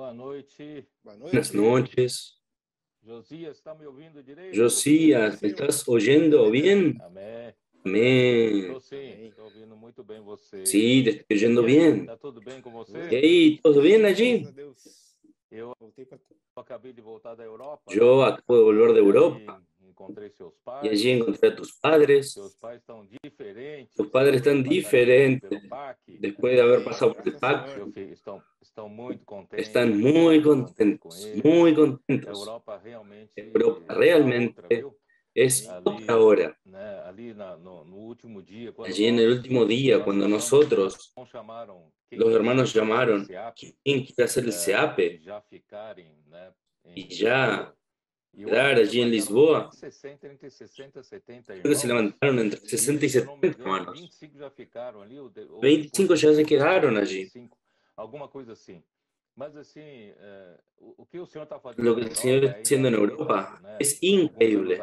Boa noite. Buenas noches. Josias, ¿está me ouvindo direito? Josías, ¿me estás oyendo bien? Amém. Amén. Estou sim, estou ouvindo muito bem você. Sí, te estoy oyendo E aí, bien. tá tudo bem com ¿Y você? ahí, todo bien allí? Eu acabei de voltar da Europa. Yo acabo de volver de E Europa aí encontrei seus y pais. allí encontré a tus padres. Seus pais estão diferentes. Tus padres están Passaram diferentes pelo PAC. después de haber pasado por el PAC. Estão muito contentes. Están muy contentos, muy A contentos. Europa realmente Europa é outra, realmente viu? es Ali, otra hora. né, ali no último dia, quando Allí en el último día, cuando nosotros, chamaram los hermanos llamaron, SEAP, ¿quién quiere hacer el e SEAPE? já ficarem, né, Y ya e quedar allí en Lisboa. entre 60 e 70 Creo que se levantaron entre 60 y se eu não me 70 engano, manos. 25 já ficaram ali, 25 ya se quedaron allí. 25, alguma coisa assim. Mas assim, o que o senhor está fazendo Lo que el Señor está haciendo en Europa es increíble.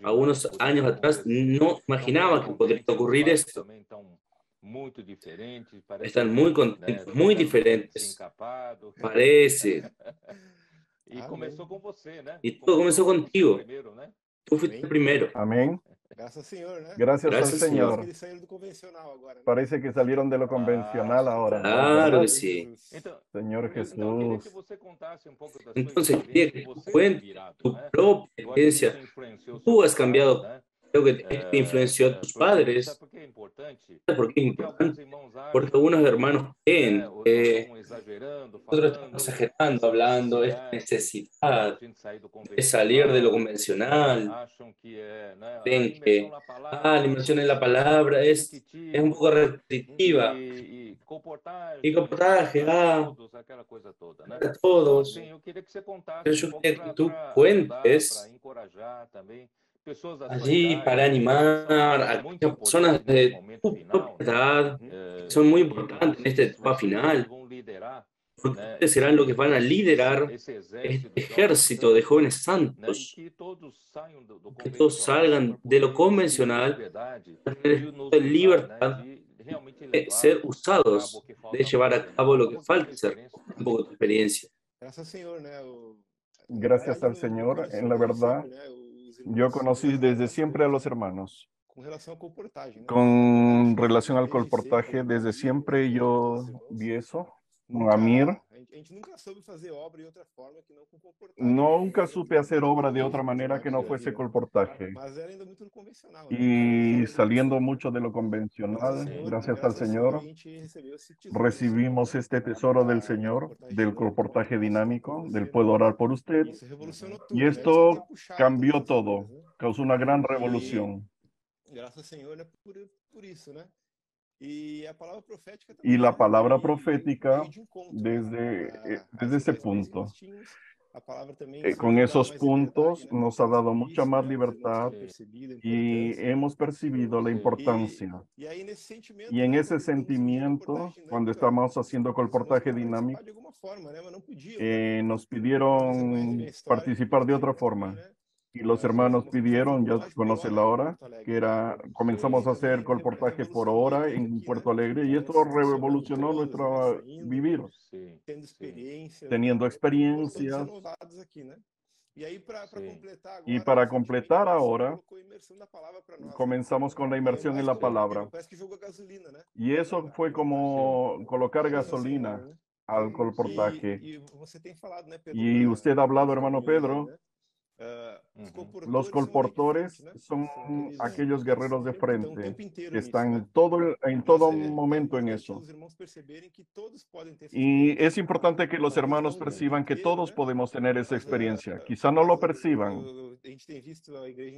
A unos años atrás no imaginaba que podría ocurrir esto. também estão muito diferentes, Están muy contentos, muy diferentes. Parece. E começou com você, né? Y todo comenzó contigo. Primeiro, né? Tú fuiste el primero. Amén. Gracias, Señor, ¿no? Gracias al Gracias, Señor. Eles saíram do convencional agora, né? Parece que salieron de lo convencional ahora. ¿no es Claro verdad? que sí. Então, Señor eu queria que Jesús. você contasse um pouco da sua Entonces, quería que você cuentes virado, tu né? propia Eu acho que isso experiencia. influenciou Tú has seus cambiado, pais, né? creo que te influenció a tus padres. Sabe por que é importante? ¿Sabes por qué es Porque alguns importante? irmãos acham Porque algunos hermanos creen né, ou que estão exagerando, nosotros falando, estamos exagerando, hablando, esta necesidad a gente sair do de salir de lo convencional, convencional. acham que é, né, a Creen imersão que na palavra, la inmersión en la palabra es un poco repetitiva. e comportagem, Y comportaje, todos, aquela coisa toda, né? para todos. Sim, eu queria que você contasse Pero yo pouco quería que tú para cuentes encorajar também pessoas da sua allí idade, para animar a muito aquellas personas importantes nesse de momento tu final, propia edad, que son muy importantes en esta etapa final, vão liderar, porque né, ustedes serán los que van a liderar esse este exército ejército de jóvenes né, e santos, que todos saiam do que todos salgan de lo convencional, liberdade para tener de nos de usar, libertad, né, de realmente de ser usados, de llevar a cabo lo que falta hacer. Un poco tu experiencia. Gracias, Señor, né? Gracias al Señor. En la verdad, yo conocí desde siempre a los hermanos. Com relação à comportagem, né? Con relación al colportaje, desde siempre yo vi eso. Con Amir. A gente nunca soube fazer obra de outra forma que não com comportagem. Nunca supe hacer obra de otra manera que no fuese colportaje. Mas era ainda muito no convencional, né? Y saliendo mucho de lo convencional, gracias al Señor, recibimos este tesoro del Señor, del colportaje dinámico, del puedo orar por usted. Isso revolucionou tudo, Y né? esto Isso ter puxado cambió todas essas todo, coisas, né? causó una gran revolución. Graças ao Senhor, né? Por isso, né? E a palavra profética também, Y la né? palabra Veio profética de encontro, né? desde ese As ideias punto. nós tínhamos, a palavra também Con nos dá esos mais puntos liberdade, né? nos ha dado Por mucha isso, más né? libertad Temos percebido a y importância. hemos percibido la importancia. E aí nesse sentimento, Y en né, ese quando estamos fazendo sentimiento, comportagem cuando dinâmica, estamos haciendo começamos colportaje a participar dinámico, de alguma forma, né? Mas não podiam, né? nos Você conhece pidieron minha história, participar de otra também, forma. né? Y los Nós hermanos começamos a fazer pidieron, ya colportagem por conoce hora la em hora, Porto Alegre. que era, comenzamos a hacer colportaje por hora en Puerto Alegre y esto revolucionó nuestro vivir, Tendo experiências, teniendo todos experiencias. renovados aqui, né? E aí para completar agora, Y para completar ahora, colocou a imersão da palavra para nós. comenzamos con la inmersión en la palabra. Parece que jogou gasolina, né? Y eso fue como colocar Graças ao gasolina Senhor, né? al colportaje. E você tem falado, né, Pedro? Y usted ha hablado, hermano Pedro, Né? Os los colportores son aquellos guerreros de frente que están en todo momento en eso. Y es importante que los hermanos perciban que todos podemos tener esa experiencia. Quizá no lo perciban,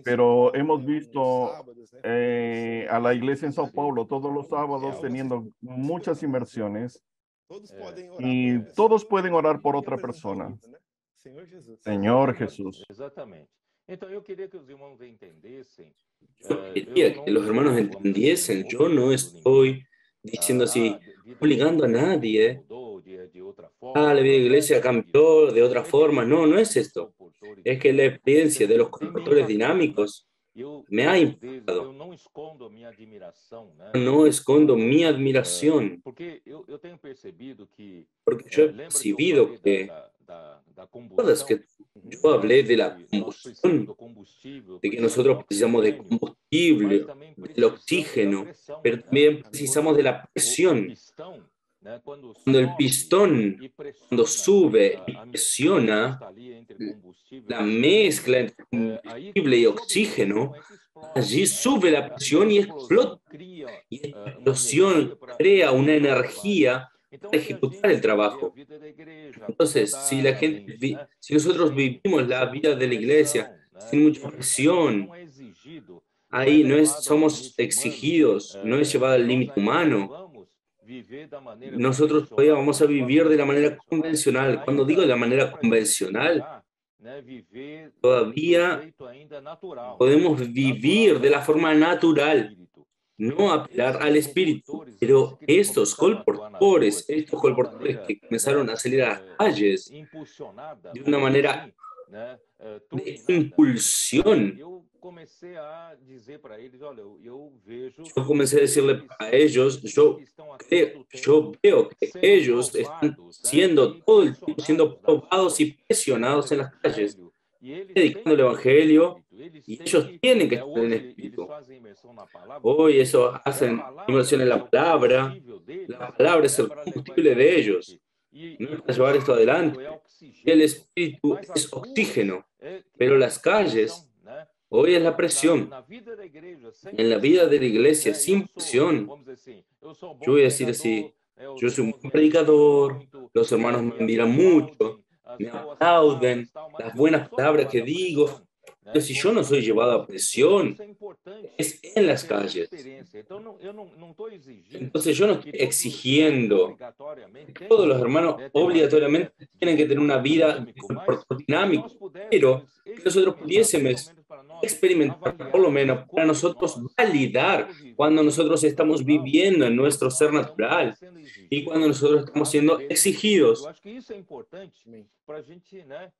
pero hemos visto a la iglesia en Sao Paulo todos los sábados teniendo muchas inmersiones y todos pueden orar por otra persona. Señor Jesús. Exatamente. Então eu queria que os irmãos entendessem. Yo quería que los hermanos entendiesen, yo no estoy diciendo así, obligando a nadie. La vida de iglesia cambió de otra forma. No, no es esto. Es que la experiencia de los colportores dinámicos me ha impactado. escondo minha admiração, né? No escondo mi admiración, Porque eu tenho percebido que porque yo he lembra que eu percibido falei que da todas combustão, que yo hablé de la nós precisamos do combustión, combustível, de que precisamos do nosotros precisamos de oxigênio, mas combustible, também del precisamos da oxígeno, pressão, pero né? también precisamos de la O presión. pistão, né, quando Cuando el sobe pistón, e cuando pressiona sube y a mistura que presiona está ali entre combustível la e oxigênio, mezcla entre aí combustible y sobe a pressão oxígeno, é que explode, allí né? sube la A presión y explosão explota. cria Y esta uma energia explosión para crea una executar o trabalho. energía Então, para se a ejecutar el gente viver a trabajo. vida da igreja Entonces, si la gente, acomodadamente, né? si nosotros sem vivimos la vida muita de la iglesia pressão, né? sin mucha Que presión, não é exigido, não é ahí no es, levado ao somos limite humano, exigidos, no es llevado al nós límite ainda humano, vamos viver da maneira nosotros todavía convencional. vamos a Quando falo vivir de la maneira manera convencional, convencional. Cuando digo de ainda la dá manera para a gente convencional, tentar, né, viver do todavía jeito ainda natural, podemos natural, vivir de não la forma apelar ao natural, espírito. no Então, apelar esses al espíritu, colportores aqui pero que estos começaram a atuar nas ruas estos de uma colportores maneira, que né, comenzaron a salir a las calles impulsionada, de una vamos dizer manera assim, né, de turbinada, impulsión, eu comecei a dizer para eles, olha, eu vejo yo comencé a que decirle eles a são ellos, aqueles que estão a todo yo tempo veo que sendo ellos están provados, né, siendo e todo el tiempo siendo pressionados das probados y ruas pelo presionados en las calles, evangelho, e eles têm predicando el que ter evangelio, espírito, eles y têm ellos que, tienen que estar en hoje eles espíritu. fazem imersão na palavra Hoy porque eso é a hacen palavra inmersión en que é o combustível deles, la palabra es né, el para levar combustible isso de ellos, adiante. E ¿no? Para o llevar esto espírito é adelante. Y el oxigênio, espíritu mas es as ruas oxígeno, é pero a las pressão, calles né? hoy es la Então, presión. na vida da igreja, sem En la vida pressão, de la iglesia, né? Eu sin sou, presión, vamos dizer assim, eu sou um yo bom voy a decir pregador, así, os yo soy un irmãos buen me admiram predicador, muito, los hermanos me me admiran mucho, aplaudem, as me boas palavras, aplauden, tal, mas las se eu não buenas sou palabras levado que à digo, pressão, pero né, si yo como no soy llevado a igreja, então presión, isso é importante es en las ter essa calles. experiência. Então, eu não estou exigindo Entonces yo no que estoy todos os irmãos exigiendo obrigatoriamente que todos los tenham, hermanos né, ter uma vida obligatoriamente de tienen que tener una comportamento vida de dinâmico, mas comportamiento que nós dinámico, pero pudéssemos que nosotros experimentar, pelo pudiésemos menos para nós, experimentar, por lo avaliar menos para quando nosotros nós validar estamos cuando vivendo no nosotros nosso estamos natural viviendo en e nuestro ser nós estamos natural sendo y cuando exigidos nosotros estamos a siendo viver nesse sentido. Eu exigidos. acho que isso é importante para a gente, né,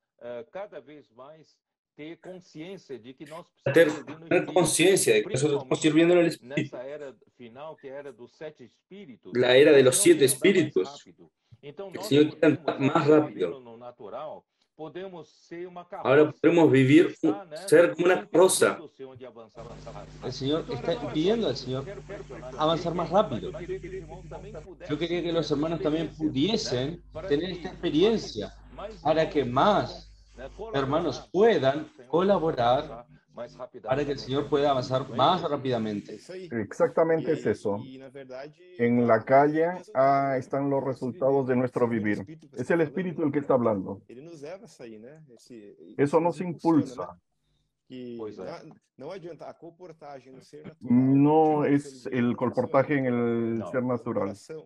cada vez mais ter consciência de que nós precisamos servir no Tener Espírito, conciencia de que nosotros estamos principalmente sirviendo en el Espíritu, nessa era final, que é a era dos 7 espíritus. la era O de los Senhor 7 quer andar mais espíritus. rápido. Então, El nós Señor quiere podemos, andar más agora vivendo rápido. no natural, podemos ser uma Ahora carroça podemos que vivir, está, né, ser como una impedindo carroza. o Senhor de avançar mais rápido. El Señor Então, está era só pidiendo al isso. Señor Quero pressionar avanzar más ninguém, mas rápido. eu queria que os irmãos também Yo pudessem quería que ter los essa hermanos también experiência, né, pudiesen para tener que esta experiencia, mais para que irmãos más possam, né, hermanos colaborar, puedan para que o Senhor possa colaborar avançar mais rapidamente para que el no Señor reino. pueda avanzar Não é más isso? É rápidamente. isso aí. Exactamente es eso. Na verdade, En tá la vendo o calle resultado, né? están los Do nosso resultados de viver. nuestro Segundo o vivir. Espírito que Es está el falando, Espíritu el que está hablando. ele nos leva a sair, né? Eso Isso nos impulsiona, né? impulsa. Que Pois é. não adianta a comportagem no ser natural, No pelo es jeito, el não colportaje en funciona. el No. ser Mas um natural, coração,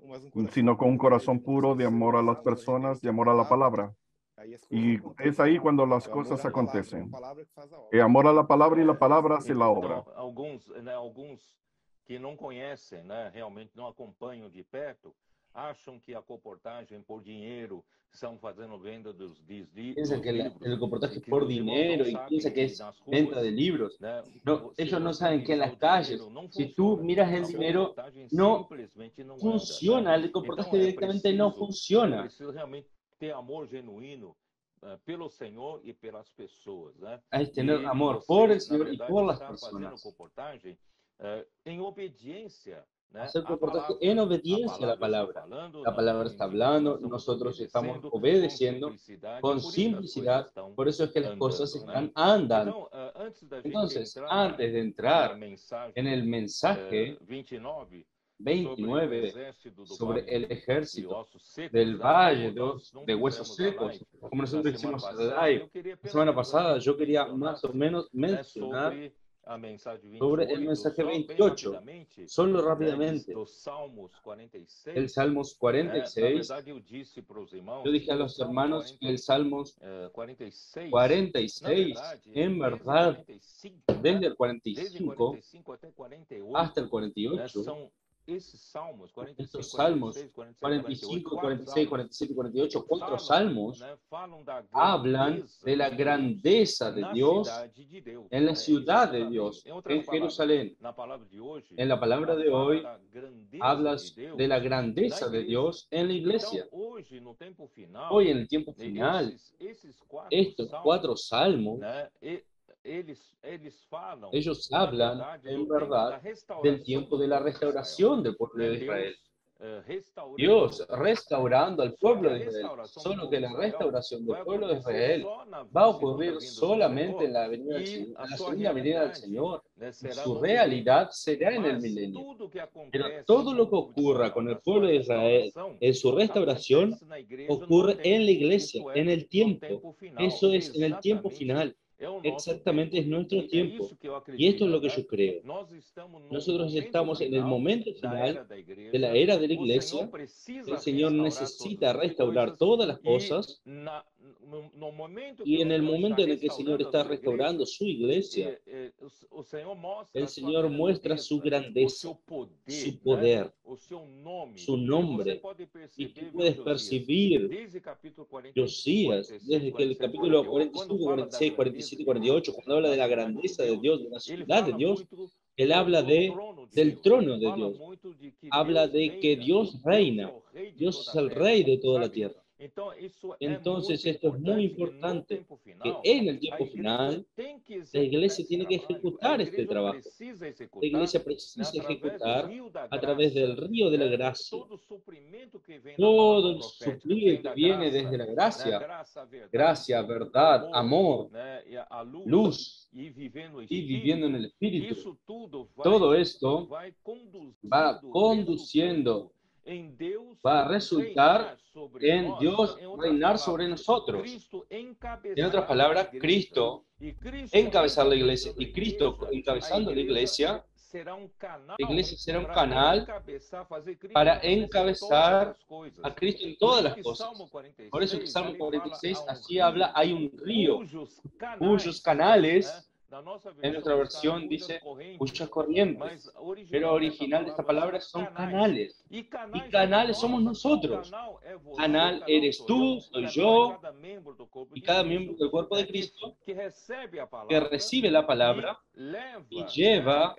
sino con un puro, corazón puro de amor a las personas, de amor a la palabra. aí as coisas Y acontecem. es ahí cuando las É o amor cosas à palavra, é a acontecen. palavra que faz a obra. El amor a la palabra y la palabra hace la obra. Então, alguns que não conhecem, né, realmente não acompanham de perto, acham que a comportagem por dinheiro estão fazendo venda dos Piensan que livros. el comportaje E que por os irmãos dinero não y sabem piensa que que es nas venta ruas, de libros. né, No, se ellos no você saben que en visar las o calles, dinheiro, não si tú funciona. miras el A dinero, comportagem no simplesmente não anda, funciona, né? el comportaje Então, é directamente no preciso funciona. realmente ter amor genuíno pelo Senhor e pelas pessoas, né? Hay que tener E amor por el você, na Señor y verdade, por las está fazendo personas. comportagem em obediência, né, Hacer à comportaje palavra. en A obediencia a la palavra está palabra. falando, La palabra está na medida que nós hablando, estamos nosotros estamos obedecendo com obedeciendo simplicidade, con por isso as coisas simplicidad, estão por eso es que las cosas andando, né? están andando. Então, antes da gente Entonces, entrar antes de na entrar mensagem en el mensaje 29 sobre o 29 exército do sobre Vale el de ejército Ossos Secos, del né? Valle Como nós não de Huesos fizemos a Secos, live como na nosotros semana hicimos el passada, live eu queria la semana apenas pasada, yo quería mencionar, más o menos né, mencionar sobre a mensagem sobre 28, el mensaje só bem 28, rapidamente, solo né, rápidamente, dos Salmos el 46, Salmos né? Na 46. verdade, eu disse para os irmãos Yo dije a que o los Salmo hermanos que el Salmos 46, na 46, verdade, en desde verdad, 45, desde né? el Desde 45 45 até 48, hasta el né, 48, são esses salmos, 45, Estos salmos 46, 45, 47, 46, 47 y 48, cuatro salmos falam da hablan de la grandeza de na Dios cidade de Deus. en la ciudad de Exatamente. Dios, Em outras en palavras, Jerusalén. na palavra de hoje, En la palabra de fala hoy da grandeza hablas de Deus de la na grandeza de igreja. Dios en la iglesia. Então, hoje, no tempo final, Hoy en el tiempo final, esses quatro estos salmos, cuatro salmos, né, eles falam, ellos na hablan verdade, en do tempo da verdad restauração del tiempo de la do povo de Israel. restauración del pueblo Né? de Israel. Deus restaurando Dios o povo. restaurando al Só que pueblo a de Israel. restauração do Solo povo que de la Israel restauración del vai pueblo de acontecer Israel só na va a segunda ocurrir vinda do solamente Senhor en la venida del e Señor, a en la sua segunda venida del realidade, Señor. né, Y será su no milênio. realidad será en el Mas milenio. tudo que Pero acontece todo com lo o que povo de ocurra Israel con el na pueblo sua de Israel restauração en su restauración acontece na igreja no ocurre en la tempo. iglesia, Isso en é el no tiempo. tempo final. Eso es en el tiempo Exatamente final. é o nosso Exactamente es tempo. nuestro E é tiempo. isso que eu Y esto es acredito. lo que Né? yo creo. Nós estamos no Nosotros momento estamos en el final momento da final era da de la igreja. era de la O Senhor iglesia. precisa El Señor restaurar todas necesita as restaurar coisas todas las e cosas. no momento que Y o en el Senhor está momento en el que el Señor restaurando a está sua restaurando igreja, su iglesia, o Senhor mostra el a sua Señor muestra su grandeza, o grandeza, seu poder, su né? poder, O seu nome. su E você nombre. pode Y tú perceber, viu, puedes Josias, percibir, desde capítulo 45, Josías, 46, desde que el 47, capítulo 48, quando 45, fala da 46, grandeza 47 y de Deus, 48, cuando habla da de la cidade de grandeza de Deus, Dios, de la ele ciudad de fala Dios, muito él habla do de, trono de del Deus. trono de Fala Dios, muito de que habla Deus de que reina. Dios Deus é reina, o rei de Dios toda es a el terra, rey de toda la sabe? tierra. Então, isso é Entonces muito esto es muy importante e no importante, tempo que final, en el a tiempo igreja final, tem que la executar iglesia esse tiene que trabalho. A ejecutar este igreja trabajo. precisa La executar, iglesia né, precisa através do ejecutar rio da a través del graça, río de la né, gracia. todo o suprimento que vem da Todo palavra el profética suplido vem que da viene graça, desde la né, gracia, graça, verdade, gracia, verdad, amor, né, e a luz e viver no y viviendo en Espírito. el Espíritu. Isso tudo Todo esto vai va conduzindo, conduciendo, resultando em Deus va a resultar reinar sobre en nós. Dios Em outras reinar sobre palavras, nosotros. Cristo En otras encabeçar a palabras, igreja. Cristo E Cristo encabezar la iglesia encabeçando a y Cristo igreja, encabezando la iglesia, será canal la iglesia será un para canal encabeçar, fazer Cristo para encabeçar em todas encabezar as coisas. a Cristo en Por todas isso las que cosas. Salmo Por eso que 46, Salmo ali fala, 46 há así habla, hay un río cuyos canales, na nossa en nuestra versão está versión cujas dice correntes, cuchas corrientes, mas pero original original de esta palabra son canales. E Y canales somos nosotros. Canal é você, Canal canal eres sou tú, eu, soy canal yo, é cada membro do corpo y de cada Cristo, miembro del cuerpo de né, Cristo que recebe a que palavra recibe la e palabra leva, y lleva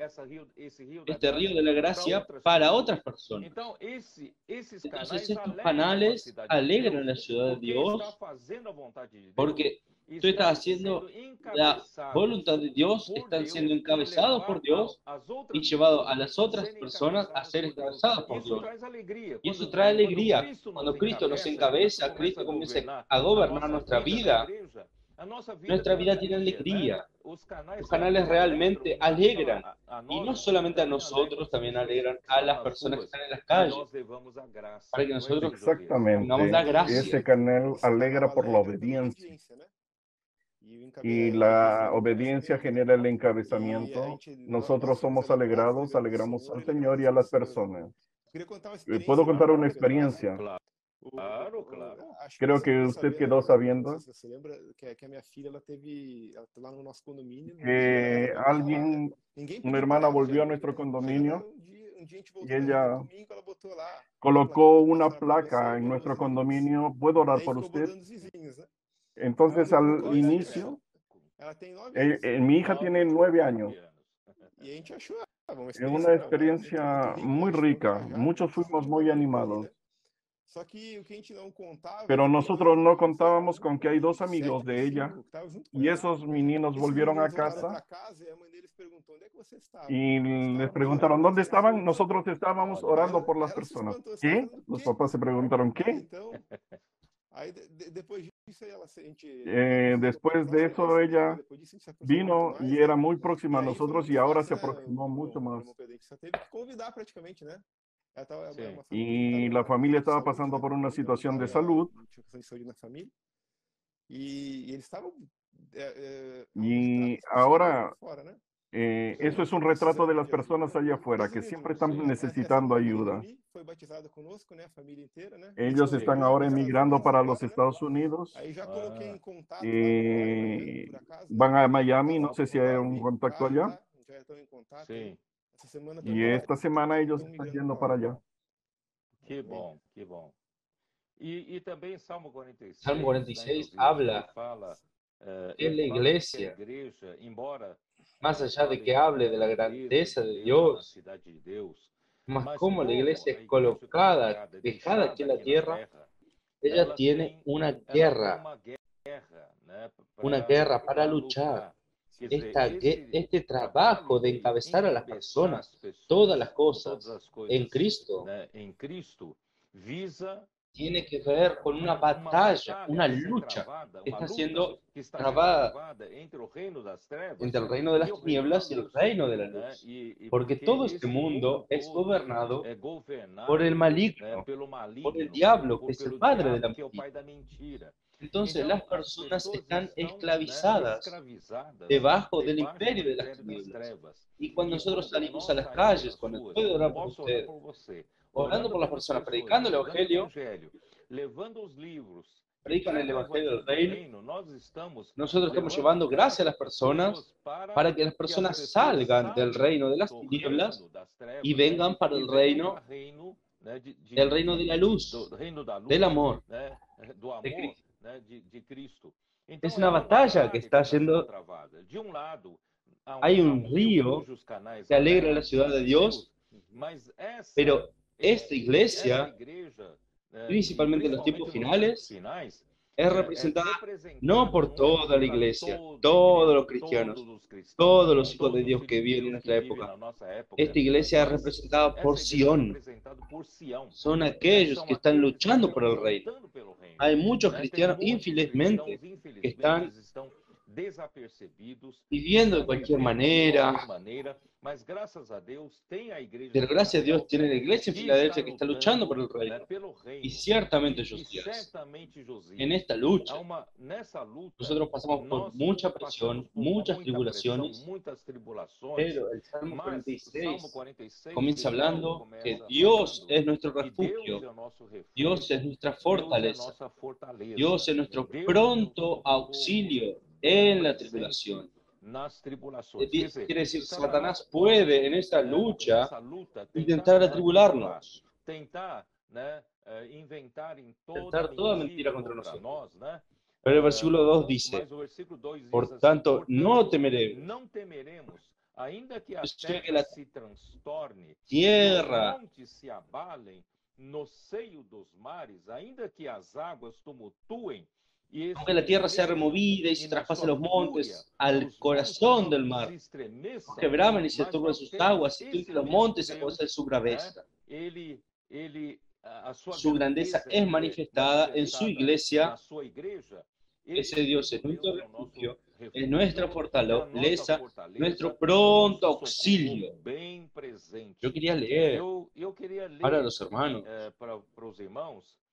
esse rio da este río graça de la para gracia outras para pessoas. otras personas. Então, esses Entonces canais estos alegram a canales cidade de alegran Deus, la ciudad de porque está Dios fazendo a vontade de Deus, porque tú está estás haciendo sendo la encabeçados voluntad de Dios, por están Deus siendo e encabezados por levar Dios às y outras llevados a pessoas las a otras serem personas a encabeçadas ser por Deus. encabezados por Isso Dios. traz alegria. Y eso Quando, trae quando alegría. Cristo nos Cuando Cristo nos encabeça, Cristo encabeza, começa Cristo a comienza governar a a gobernar nossa nuestra vida na vida, igreja, a nossa vida nuestra tem vida tiene alegria, né? alegría. Os canais Los canales realmente não só alegran. a Y nós no aqui, mas solamente a também alegram nosotros, as también pessoas alegran que a estão las nas personas que ruas, están en las que calles, nós levamos a graça. para que Não é nosotros isso, Josias? tengamos la Exactamente. gracia. Ese canal Esse alegra canal por la alegra pela obediencia. obediência, né? Y E a la igreja obediencia encabeçamento, genera el e a encabezamiento. gente, Nosotros nós somos somos alegrados, alegrados, alegramos o alegramos Senhor, al ele Señor y agradece a ao las Senhor. personas. Queria contar uma ¿Puedo experiência contar una rápida nossa. experiencia? Claro, claro. Acho Creo você que ficou usted sabendo, quedó não sabiendo sei se você lembra, que a minha filha, ela tá lá no nosso condomínio, no dia que ela veio lá, né? Ninguém una pediu para hermana ela, volvió a gente. nuestro Chega condominio um dia a gente voltou y na rua, ella domingo, ela botou lá uma colocó plaquinha, una posso orar por você, placa en orou nuestro os vizinhos. condominio, ¿puedo orar Aí por ficou usted? mandando os vizinhos, né? Entonces No culto, al eu disse pra inicio, ela tem 9 anos. mi hija tiene 9 años. E a gente achou uma Es experiência una realmente muito experiencia rica, muy a gente foi rica. encorajado, Muchos fuimos muy animados. né? Só que o que a gente não contava Pero que tem nosotros no 2 contábamos con que hay dos de 7 amigos para de ella 5 que estavam junto com y ela. esos meninos Esses volvieron a meninos voltaram casa para casa e a mãe deles perguntou onde é que vocês estavam. y les Estávamos preguntaron orando dónde pelas estaban. pessoas. Nosotros estábamos orando por las Ela se personas. espantou, você está ¿Qué? fazendo o Los quê? papás se preguntaron Aí, qué. então, aí depois disso aí a gente Después de eso ella depois disso a gente se aproximou muito vino mais, y né? era muy E próxima a aí foi nosotros muito y ahora fácil, se né? aproximó mucho más. A gente só teve que convidar praticamente, né? Ela tava, Sim. uma família que Y tava la com familia questão de estaba saúde, pasando né? por una situación de Tava, salud tinha questão de saúde na família. E eles estavam y as pessoas ahora lá fora, né? eso es un retrato de las personas allá afuera que siempre están necesitando ayuda. Foi batizado conosco, né? A família inteira, né? Ellos Sí. están ahora emigrando para los Estados Unidos. Aí já coloquei em contato lá com Eh, por acaso, né? van a Miami, Tá no sé si hay un vir contacto cá, allá. tá? Já estão em contato. Sim. Y esta semana ellos están yendo para allá. Que bom, que bom. E também Salmo 46, Salmo 46 né, habla fala, que la iglesia, igreja, embora más allá de que hable de la grandeza de Dios, cidade de Deus, más como la iglesia es colocada, dejada aquí en la tierra, ella tiene una guerra para luchar. Este trabajo de encabezar a las personas, todas las cosas en Cristo, visa tiene que ver con una batalla, una lucha que está siendo trabada entre el reino de las tinieblas y el reino de la luz. Porque todo este mundo es gobernado por el maligno, por el diablo, que es el padre de la mentira. Entonces las personas están esclavizadas debajo del imperio de las tinieblas. Y cuando nosotros salimos a las calles, cuando puedo orar por usted, orando por las personas, predicando el Evangelio, predican el Evangelio del Reino, nosotros estamos llevando gracia a las personas para que las personas salgan del reino de las tinieblas y vengan para el reino de la luz, del amor, de Cristo. Es una batalla que está yendo. Hay un río que alegra la ciudad de Dios, pero esta iglesia, principalmente en los tiempos finales, es representada no por toda la iglesia, todos los cristianos, todos los hijos de Dios que viven en nuestra época. Esta iglesia es representada por Sion. Son aquellos que están luchando por el reino. Hay muchos cristianos, infelizmente, que están viviendo de cualquier manera. Pero gracias a Dios tiene la iglesia en Filadelfia que está luchando por el reino. Y ciertamente Josías, en esta lucha, nosotros pasamos por mucha presión, muchas tribulaciones, pero el Salmo 46 comienza hablando que Dios es nuestro refugio, Dios es nuestra fortaleza, Dios es nuestro pronto auxilio en la tribulación. Quiere decir, Satanás puede en esta lucha intentar atribularnos, intentar toda mentira contra nosotros. Pero el versículo 2 dice, por tanto, no temeremos. Que la tierra aunque la tierra sea removida y se traspase los montes al corazón del mar, que bramen y se turben sus aguas, y que los montes se acuesten su braveza. Su grandeza es manifestada en su iglesia. Ese Dios es nuestro refugio, es nuestra fortaleza, nuestro pronto auxilio. Yo quería leer para los hermanos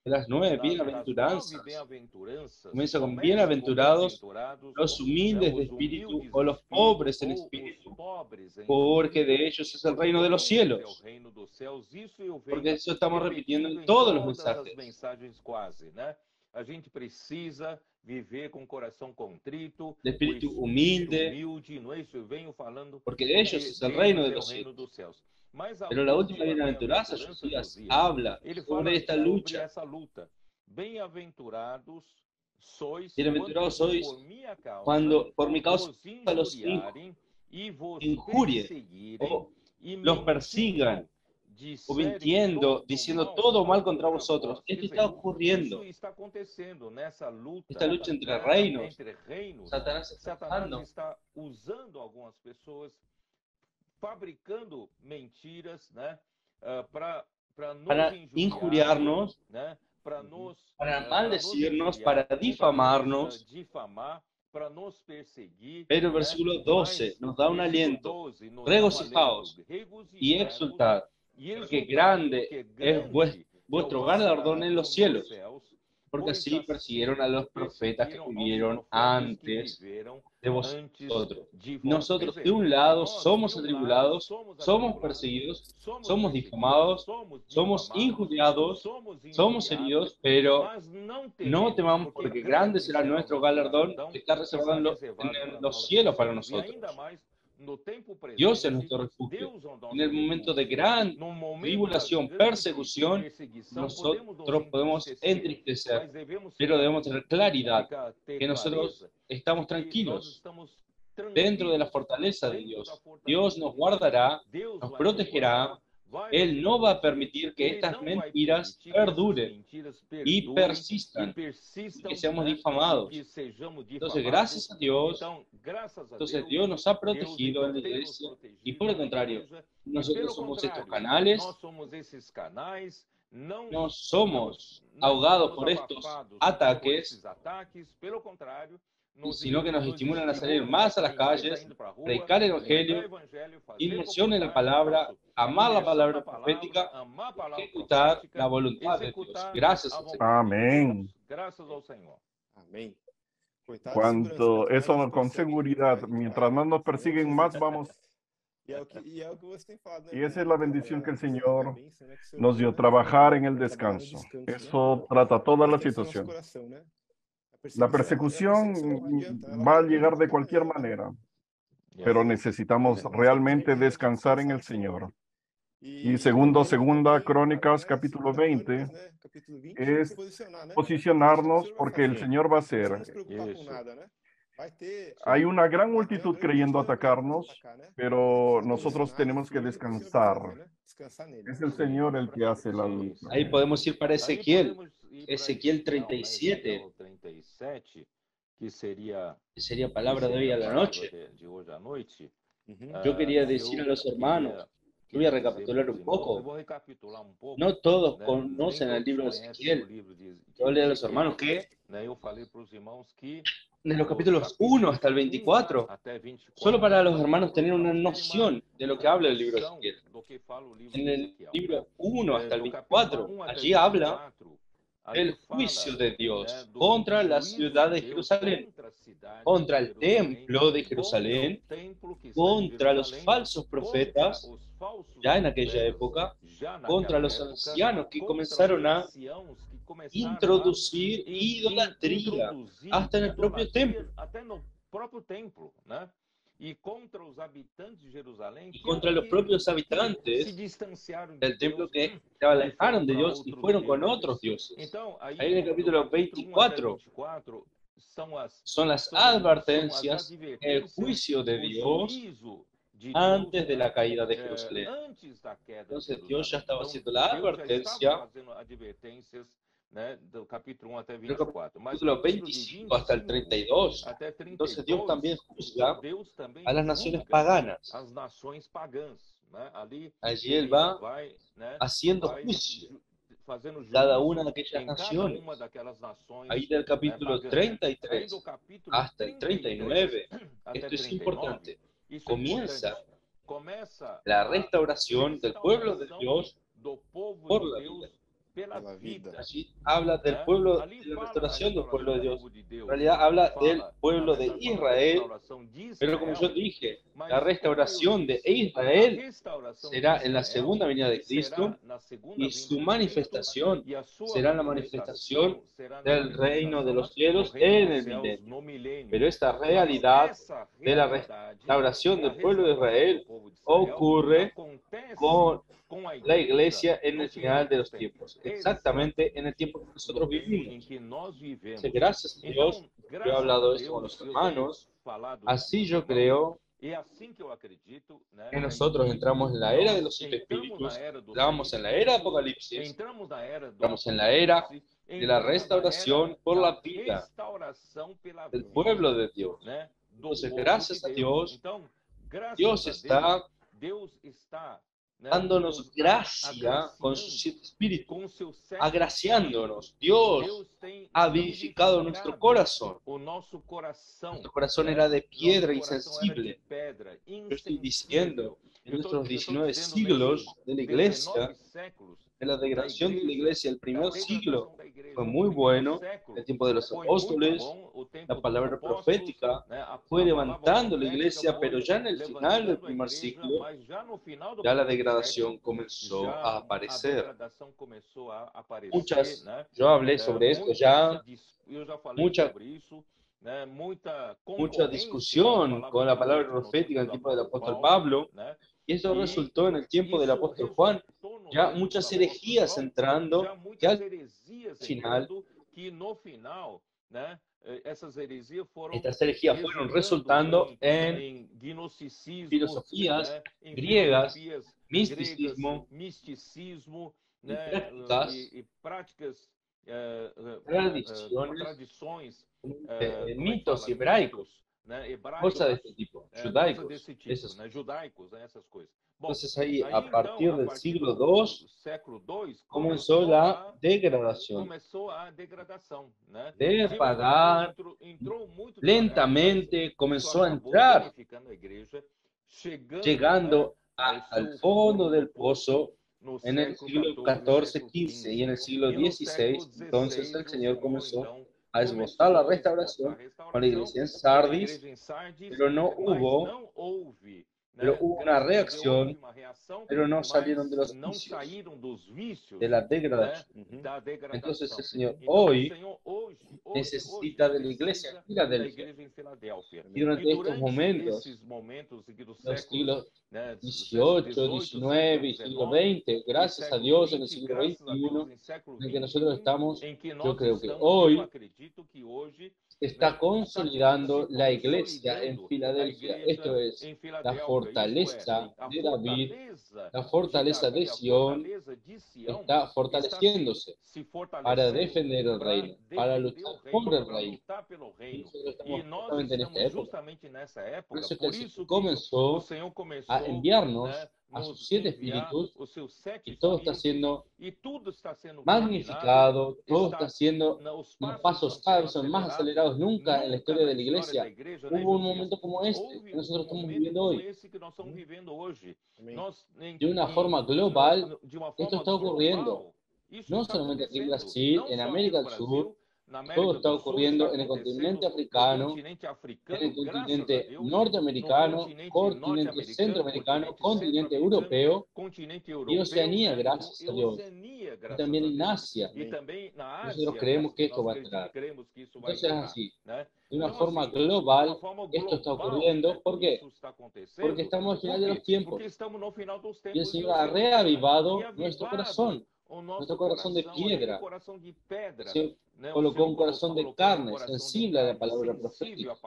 de las 9 bienaventuranzas. Comienza con bienaventurados los humildes de espíritu o los pobres en espíritu, porque de ellos es el reino de los cielos. Porque eso estamos repitiendo en todos los mensajes. A gente precisa viver com coração contrito, de espíritu humilde, porque de ellos es el reino de los cielos. Pero la última bienaventuranza, Josías, habla sobre esta lucha. Bienaventurados sois cuando por mi causa los injurien o los persigan, o mintiendo, diciendo todo mal contra vosotros. Esto está ocurriendo. Esta lucha entre reinos. Satanás está usando fabricando mentiras, para injuriarnos, para maldecirnos, para difamarnos. Pero el versículo 12 nos da un aliento. Regocijaos y exultad, porque grande es vuestro galardón en los cielos, porque así persiguieron a los profetas que vivieron antes de vosotros. Nosotros, de un lado, somos atribulados, somos perseguidos, somos difamados, somos injuriados, somos heridos, pero no temamos, porque grande será nuestro galardón que está reservado en los cielos para nosotros. Dios es nuestro refugio. En el momento de gran tribulación, persecución, nosotros podemos entristecer, pero debemos tener claridad que nosotros estamos tranquilos dentro de la fortaleza de Dios. Dios nos guardará, nos protegerá. Él no va a permitir que estas mentiras perduren y persistan y que seamos difamados. Entonces, gracias a Dios, entonces Dios nos ha protegido en la iglesia y por el contrario, nosotros somos estos canales, no somos ahogados por estos ataques, sino que nos estimulan a salir más a las calles, predicar el Evangelio, inmersión en la palabra, amar la palabra profética, ejecutar la voluntad de Dios. Gracias al Señor. Amén. Amém. Cuanto eso con seguridad, mientras más nos persiguen, más vamos. Y esa es la bendición que el Señor nos dio, trabajar en el descanso. Eso trata toda la situación. La persecución va a llegar de cualquier manera, pero necesitamos realmente descansar en el Señor. Y segunda Crónicas, capítulo 20, es posicionarnos porque el Señor va a hacer. Hay una gran multitud creyendo atacarnos, pero nosotros tenemos que descansar. Es el Señor el que hace la lucha. Ahí podemos ir para Ezequiel 37, que sería palabra de hoy a la noche. Yo quería decir a los hermanos, yo voy a recapitular un poco. No todos conocen el libro de Ezequiel. Yo hablé a los hermanos que de los capítulos 1 hasta el 24, solo para los hermanos tener una noción de lo que habla el libro de Ezequiel. En el libro 1 hasta el 24, allí habla del juicio de Dios contra la ciudad de Jerusalén, contra el templo de Jerusalén, contra los falsos profetas, ya en aquella época, contra los ancianos que comenzaron a introducir idolatría hasta en el propio templo. Y contra los propios habitantes del templo que se alejaron de Dios y fueron con otros dioses. Ahí en el capítulo 24 son las advertencias, el juicio de Dios antes de la caída de Jerusalén. Entonces Dios ya estaba haciendo la advertencia del capítulo 1 hasta el 24. Capítulo 25 hasta el 32. Entonces Dios también juzga a las naciones paganas. Allí Él va haciendo juicio cada una de aquellas naciones. Ahí del capítulo 33 hasta el 39. Esto es importante. Comienza la restauración del pueblo de Dios por la vida. Allí habla del pueblo, de la restauración del pueblo de Dios. En realidad habla del pueblo de Israel, pero como yo dije, la restauración de Israel será en la segunda venida de Cristo y su manifestación será la manifestación del reino de los cielos en el milenio. Pero esta realidad de la restauración del pueblo de Israel ocurre con la iglesia en el final de los tiempos, exactamente en el tiempo que nosotros vivimos. Gracias a Dios, yo he hablado esto con los hermanos, así yo creo que nosotros entramos en la era de los siete espíritus, entramos en la era de Apocalipsis, entramos en la era de la restauración por la vida del pueblo de Dios. Entonces, gracias a Dios, Dios está dándonos gracia con su siete espíritus, agraciándonos. Dios ha vivificado nuestro corazón. Nuestro corazón era de piedra insensible. Yo estoy diciendo, en nuestros 19 siglos de la iglesia, en la degradación de la iglesia, el primer siglo fue muy bueno, el tiempo de los apóstoles, la palabra profética fue levantando la iglesia, pero ya en el final del primer siglo, ya la degradación comenzó a aparecer. Yo hablé sobre esto ya, mucha discusión con la palabra profética en el tiempo del apóstol Pablo, y eso resultó en el tiempo del apóstol Juan, ya muchas herejías entrando, que al final estas herejías fueron resultando en filosofías griegas, misticismo y prácticas, tradiciones, mitos hebraicos, cosas de este tipo, judaicos, esas cosas. Entonces ahí, a partir del siglo II, comenzó la degradación. De pagar, lentamente comenzó a entrar, llegando al fondo del pozo en el siglo XIV, XV y en el siglo XVI. Entonces el Señor comenzó a esbozar la restauración con la iglesia en Sardis, pero no hubo una reacción, pero no salieron de los vicios, de la degradación. Entonces el Señor hoy necesita de la iglesia en Filadelfia. Y durante estos momentos, los siglos XVIII, XIX y siglo XX, gracias a Dios en el siglo XXI, en el que nosotros estamos, yo creo que hoy está consolidando la iglesia en Filadelfia. Esto es la fortaleza de David, la fortaleza de Sion está fortaleciéndose para defender el reino, para luchar por el reino. Y nosotros estamos justamente en esta época. Por eso que el Señor comenzó a enviarnos a sus 7 espíritus, y todo está siendo magnificado, todo está siendo unos pasos cada vez son más acelerados. Nunca en la historia de la iglesia hubo un momento como este que nosotros estamos viviendo hoy. De una forma global, esto está ocurriendo. No solamente aquí en Brasil, en América del Sur, todo está ocurriendo en el continente africano, en el continente norteamericano, continente centroamericano, continente europeo y Oceanía, gracias a Dios. Y también en Asia. Nosotros creemos que esto va a entrar. Entonces es así. De una forma global, esto está ocurriendo. ¿Por qué? Porque estamos al final de los tiempos. Y el Señor ha reavivado nuestro corazón de piedra. Se colocó un corazón de carne, sensible a la palabra profética.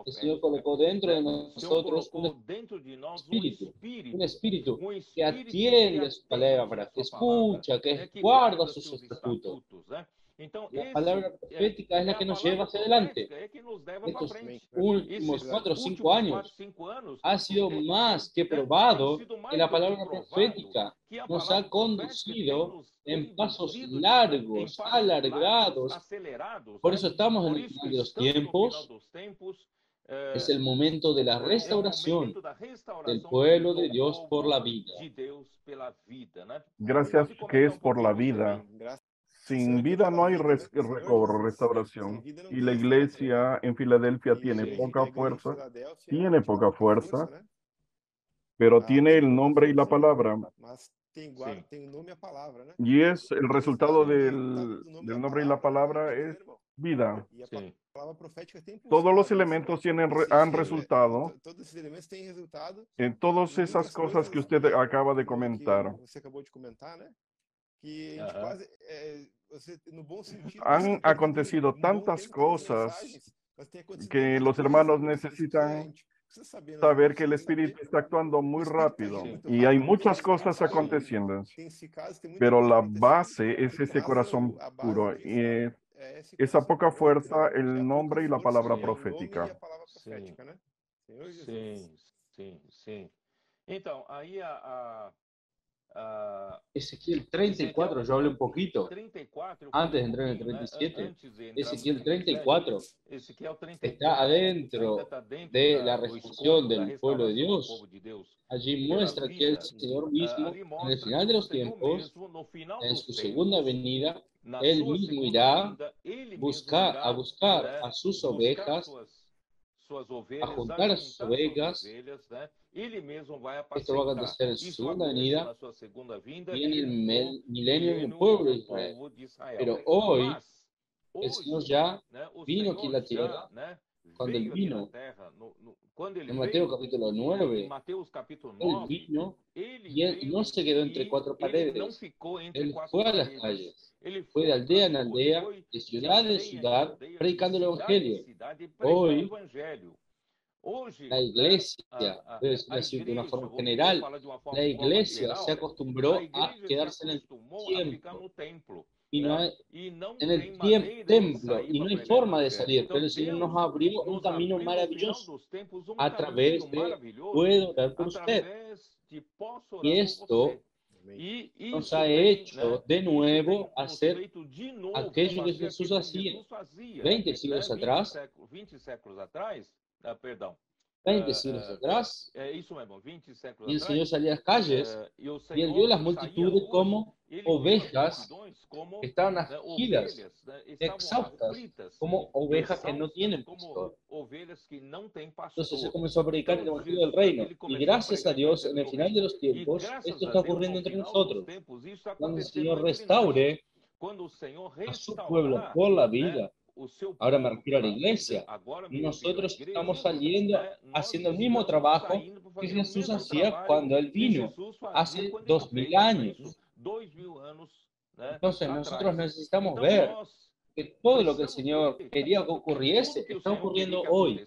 El Señor colocó dentro de nosotros un espíritu que atiende a su palabra, que escucha, que guarda sus estatutos. La palabra profética es la que nos lleva hacia adelante. Estos últimos 4 o 5 años ha sido más que probado que la palabra profética nos ha conducido en pasos largos, alargados. Por eso estamos en el final de los tiempos. Es el momento de la restauración del pueblo de Dios por la vida. Gracias que es por la vida. Sin vida no hay recobro, restauración. Y la iglesia en Filadelfia tiene poca fuerza, pero tiene el nombre y la palabra. Y es el resultado del nombre y la palabra es vida. Todos los elementos han resultado en todas esas cosas que usted acaba de comentar. Han acontecido tantas cosas que los hermanos necesitan saber que el Espíritu está actuando muy rápido y hay muchas cosas aconteciendo, pero la base es ese corazón puro y esa poca fuerza, el nombre y la palabra profética. Sí. Então, aí Ezequiel 34, yo hablé un poquito antes de entrar en el 37. Ezequiel 34 está adentro de la restitución del pueblo de Dios. Allí muestra que el Señor mismo, en el final de los tiempos, en su segunda venida, Él mismo irá a buscar a sus ovejas, a juntar a sus ovejas. Esto va a acontecer en su segunda venida y en el milenio del pueblo de Israel. Pero hoy El Señor ya vino aquí en la tierra. Cuando Él vino, en Mateo capítulo 9, Él vino y Él no se quedó entre cuatro paredes. Él fue a las calles, fue de aldea en aldea, de ciudad en ciudad, predicando el Evangelio. Hoy, la iglesia, voy a decirlo así de una forma general, la iglesia se acostumbró a quedarse en el tiempo. Y no hay, en el templo, y no hay forma de salir, pero el Señor nos abrió un camino maravilloso a través de puedo orar por usted. Y esto nos ha hecho de nuevo hacer aquello que Jesús hacía 20 siglos atrás. 20 siglos atrás, y el Señor salía a las calles y Él vio las multitudes como ovejas que estaban afligidas, exhaustas, como ovejas que no tienen pastor. Entonces Él comenzó a predicar el Evangelio del Reino. Y gracias a Dios, en el final de los tiempos, esto está ocurriendo entre nosotros. Cuando el Señor restaure a su pueblo por la vida, ahora me refiero a la iglesia, y nosotros estamos saliendo, haciendo el mismo trabajo que Jesús hacía cuando Él vino, hace 2000 años. Entonces nosotros necesitamos ver que todo lo que el Señor quería que ocurriese está ocurriendo hoy.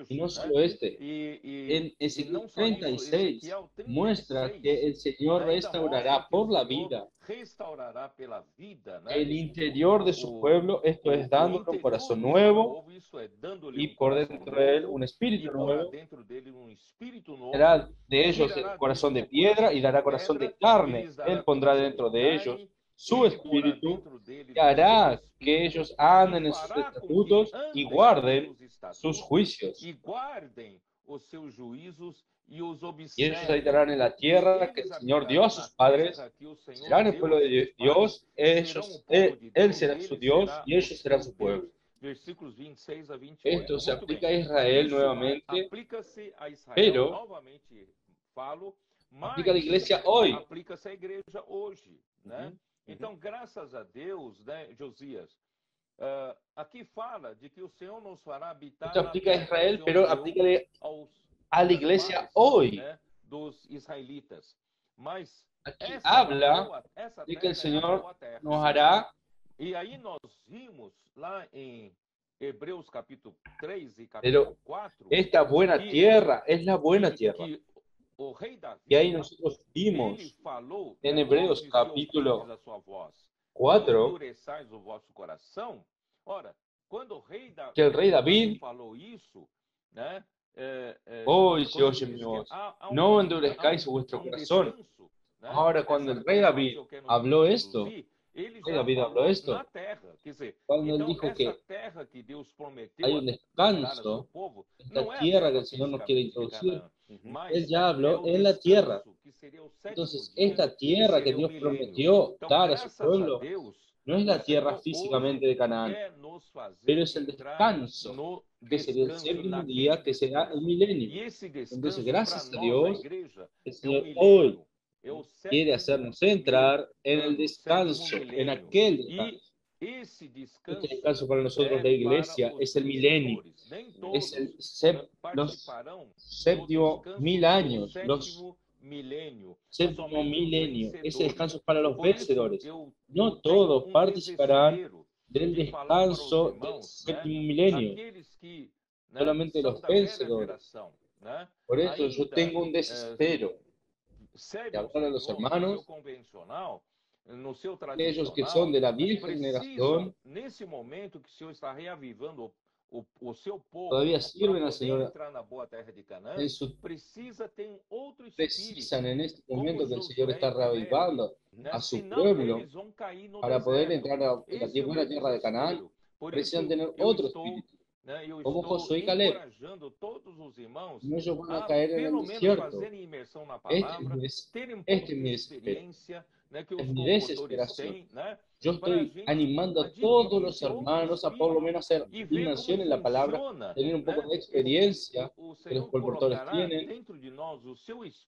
Y no solo en Ezequiel 36 muestra que el Señor restaurará por la vida el interior de su pueblo, esto es, dándole un corazón nuevo y por dentro de él un espíritu nuevo. Será de ellos el corazón de piedra y dará corazón de carne. Él pondrá dentro de ellos su espíritu y hará que ellos anden en sus estatutos y guarden sus juicios. Y ellos habitarán en la tierra que el Señor dio a sus padres, serán el pueblo de Dios, Él será su Dios y ellos serán su pueblo. Esto se aplica a Israel nuevamente, pero aplica a la iglesia hoy. Então, graças a Deus, né, Josias, aqui fala de que o Senhor nos fará habitar. Esto aplica a Israel, pero aplica a la iglesia hoy. Dos israelitas. Mas aquí habla de que el Señor nos hará. E aí nós vimos lá em Hebreus capítulo 3 y capítulo 4. Esta buena tierra es la buena tierra. Y ahí nosotros vimos en Hebreos capítulo 4 que el rey David hoy se oye mi voz, no endurezcáis vuestro corazón. Ahora cuando el rey David habló esto, cuando él dijo que hay un descanso, esta tierra que el Señor nos quiere introducir, él ya habló en la tierra. Entonces, esta tierra que Dios prometió dar a su pueblo no es la tierra físicamente de Canaán, pero es el descanso, que sería el séptimo día, que será el milenio. Entonces, gracias a Dios, el Señor hoy quiere hacernos entrar en el descanso, en aquel descanso. Este descanso para nosotros, la iglesia, es el milenio, es los séptimo 1000 años, séptimo milenio. Ese descanso es para los vencedores. No todos participarán del descanso del séptimo milenio, solamente los vencedores. Por eso yo tengo un desespero de hablar a los hermanos, aquellos que son de la vieja generación, todavía sirven al Señor, precisan en este momento que el Señor está reavivando a su pueblo para poder entrar a la tierra de Canaán, precisan tener otro espíritu. Como Josué y Caleb, no ellos van a caer en el desierto. Este es mi desespero. desnudez, desesperación. Yo estoy animando a todos los hermanos a por lo menos hacer inmersión en la palabra, tener un poco de experiencia que los colportores tienen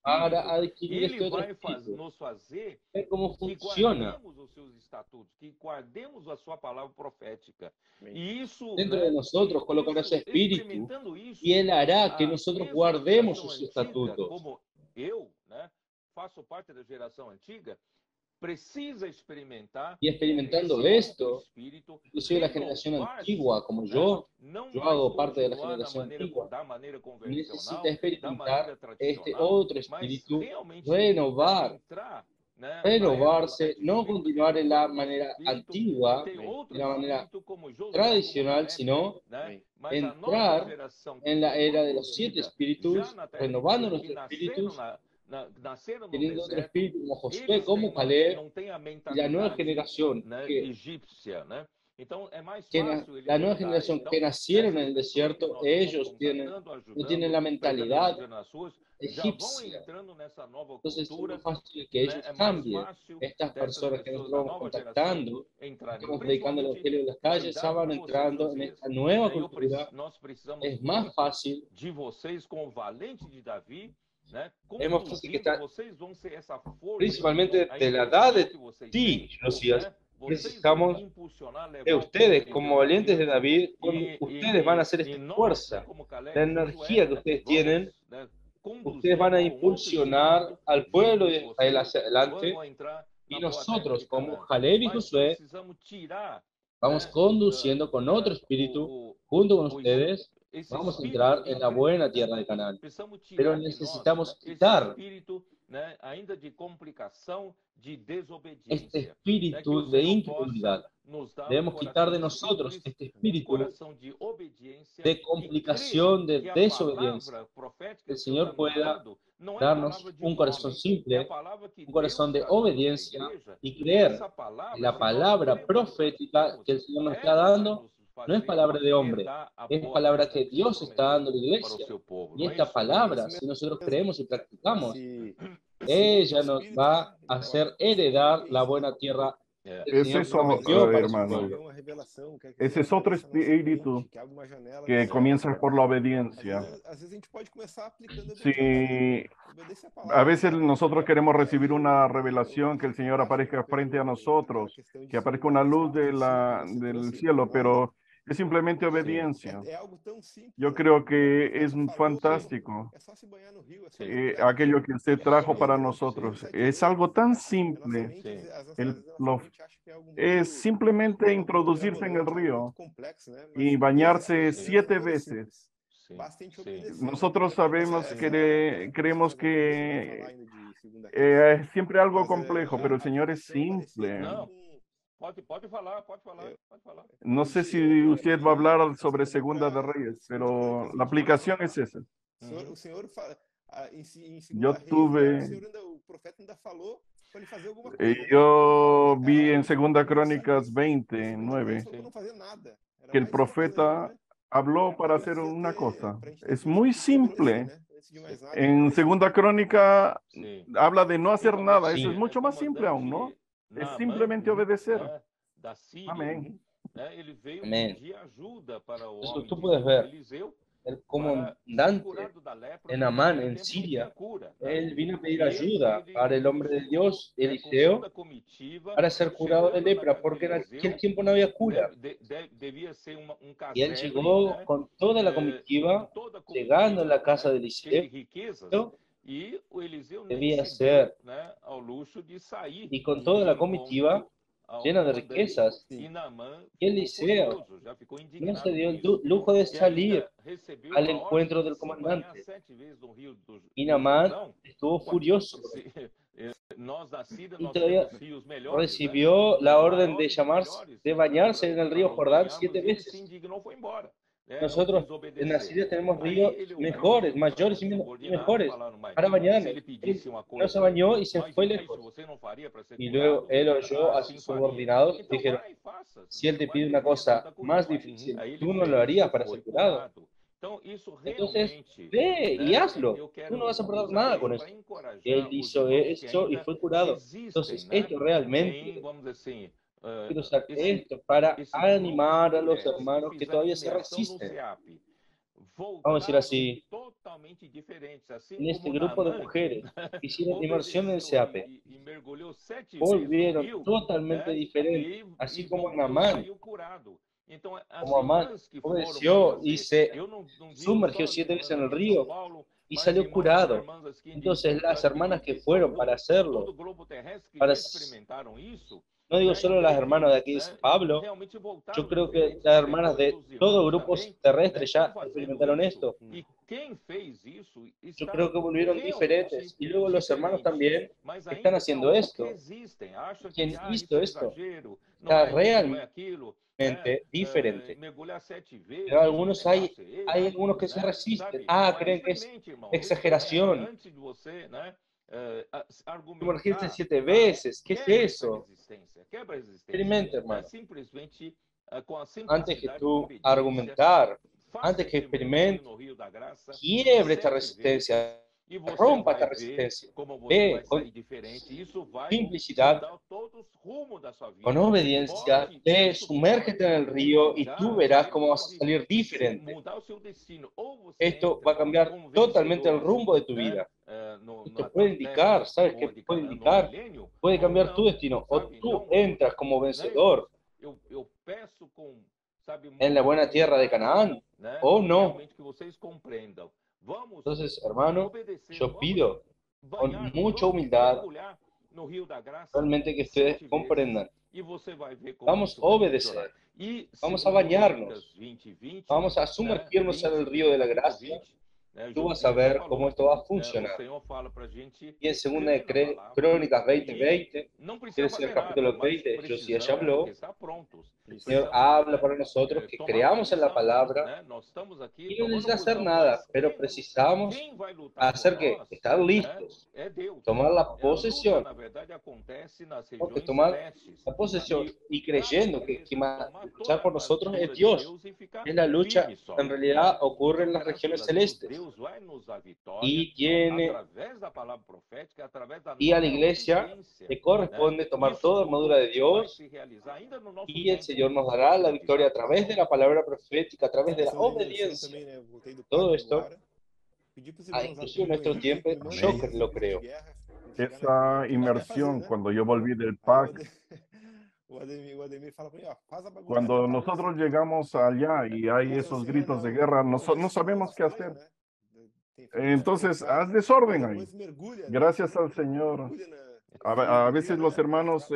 para adquirir este otro espíritu, ver cómo funciona. Dentro de nosotros colocará ese espíritu y Él hará que nosotros guardemos sus estatutos. Y experimentando esto, inclusive la generación antigua, como yo hago parte de la generación antigua, necesita experimentar este otro espíritu, renovarse, no continuar en la manera antigua, de la manera tradicional, sino entrar en la era de los 7 espíritus, renovando nuestros espíritus, teniendo otro espíritu como Josué, como Caleb, y la nueva generación la nueva generación que nacieron en el desierto, ellos no tienen la mentalidad egipcia. Entonces es muy fácil que ellos cambien. Estas personas que nosotros vamos contactando, que estamos predicando el evangelio en las calles, ya van entrando en esta nueva cultura. Es más fácil. Es más fácil que están, principalmente de la edad de ti, Josías. Necesitamos de ustedes como valientes de David, ustedes van a hacer esta fuerza, la energía que ustedes tienen, ustedes van a impulsionar al pueblo de Israel hacia adelante, y nosotros como Caleb y Josué vamos conduciendo con otro espíritu junto con ustedes. Vamos a entrar en la buena tierra de Canaán, pero necesitamos quitar este espíritu de incredulidad. Debemos quitar de nosotros este espíritu de complicación, de desobediencia. Que el Señor pueda darnos un corazón simple, un corazón de obediencia y creer en la palabra profética que el Señor nos está dando. No es palabra de hombre, es palabra que Dios está dando a la iglesia. Y esta palabra, si nosotros creemos y practicamos, ella nos va a hacer heredar la buena tierra. Es eso, hermano. Ese es otro espíritu que comienza por la obediencia. Sí, a veces nosotros queremos recibir una revelación, que el Señor aparezca frente a nosotros, que aparezca una luz del cielo, pero es simplemente obediencia. Yo creo que es fantástico aquello que usted trajo para nosotros. Es algo tan simple. Es simplemente introducirse en el río y bañarse 7 veces. Nosotros sabemos creemos que es siempre algo complejo, pero el Señor es simple. Pode falar. No sé si usted va a hablar sobre Segunda de Reyes, pero la aplicación es esa. Yo vi en Segunda Crónicas 20:9 que el profeta habló para hacer una cosa. Es muy simple. En Segunda Crónica habla de no hacer nada. Eso es mucho más simple aún, ¿no? Es simplemente obedecer. Amén. Amén. Entonces, tú puedes ver el comandante en Amán, en Siria. Él vino a pedir ayuda para el hombre de Dios, Eliseo, para ser curado de lepra, porque en aquel tiempo no había cura. Y él llegó con toda la comitiva, llegando a la casa de Eliseo. Debía ser, y con toda la comitiva llena de riquezas, y Eliseo no se dio el lujo de salir al encuentro del comandante. Y Naamán estuvo furioso y todavía recibió la orden de bañarse en el río Jordán 7 veces. Nosotros en la Siria tenemos ríos mejores, mayores y mejores para bañarnos. Él no se bañó y se fue lejos. Y luego él oyó a sus subordinados y dijeron, si él te pide una cosa más difícil, tú no lo harías para ser curado. Entonces, ve y hazlo. Tú no vas a perder nada con eso. Él hizo eso y fue curado. Entonces, esto realmente, quiero usar esto para animar a los hermanos que todavía se resisten. Vamos a decir así, en este grupo de mujeres que hicieron inmersión en el SEAP, volvieron totalmente diferentes, así como Naamán. Como Amán obedeció y se sumergió 7 veces en el río y salió curado. Entonces las hermanas que fueron para hacerlo, no digo solo las hermanas de aquí de San Pablo, yo creo que las hermanas de todo grupos terrestres ya experimentaron esto. Yo creo que volvieron diferentes. Y luego los hermanos también están haciendo esto. ¿Quién hizo esto? Está realmente diferente. Pero algunos hay algunos que se resisten. Creen que es exageración. Sumergirse 7 veces. ¿Qué es eso? Experimente, hermano. Antes que tú argumentar, antes que experimente, quiebre esta resistencia, rompa esta resistencia. Ve con simplicidad, con obediencia, sumérgete en el río y tú verás cómo vas a salir diferente. Esto va a cambiar totalmente el rumbo de tu vida. Esto puede indicar, ¿sabes qué puede indicar? Puede cambiar tu destino. O tú entras como vencedor en la buena tierra de Canaán, o no. Entonces, hermano, yo pido con mucha humildad realmente que ustedes comprendan. Vamos a obedecer, vamos a bañarnos, vamos a sumergirnos en el río de la gracia. Tú vas a ver cómo esto va a funcionar. Y en 2 de Crónicas 20:20, quiere decir el capítulo 20, Josías ya habló. El Señor habla para nosotros que creamos en la palabra y no necesita hacer nada, pero precisamos hacer que estar listos, tomar la posesión, porque tomar la posesión y creyendo que quien va a luchar por nosotros es Dios. Es la lucha, en realidad ocurre en las regiones celestes y a la iglesia le corresponde tomar toda armadura de Dios y el Señor nos dará la victoria a través de la palabra profética, a través de la obediencia. Todo esto, inclusive en nuestro tiempo, yo lo creo. Esa inmersión, cuando yo volví del PAC, cuando nosotros llegamos allá y hay esos gritos de guerra, no sabemos qué hacer. Entonces, haz desorden ahí. Gracias al Señor. A veces los hermanos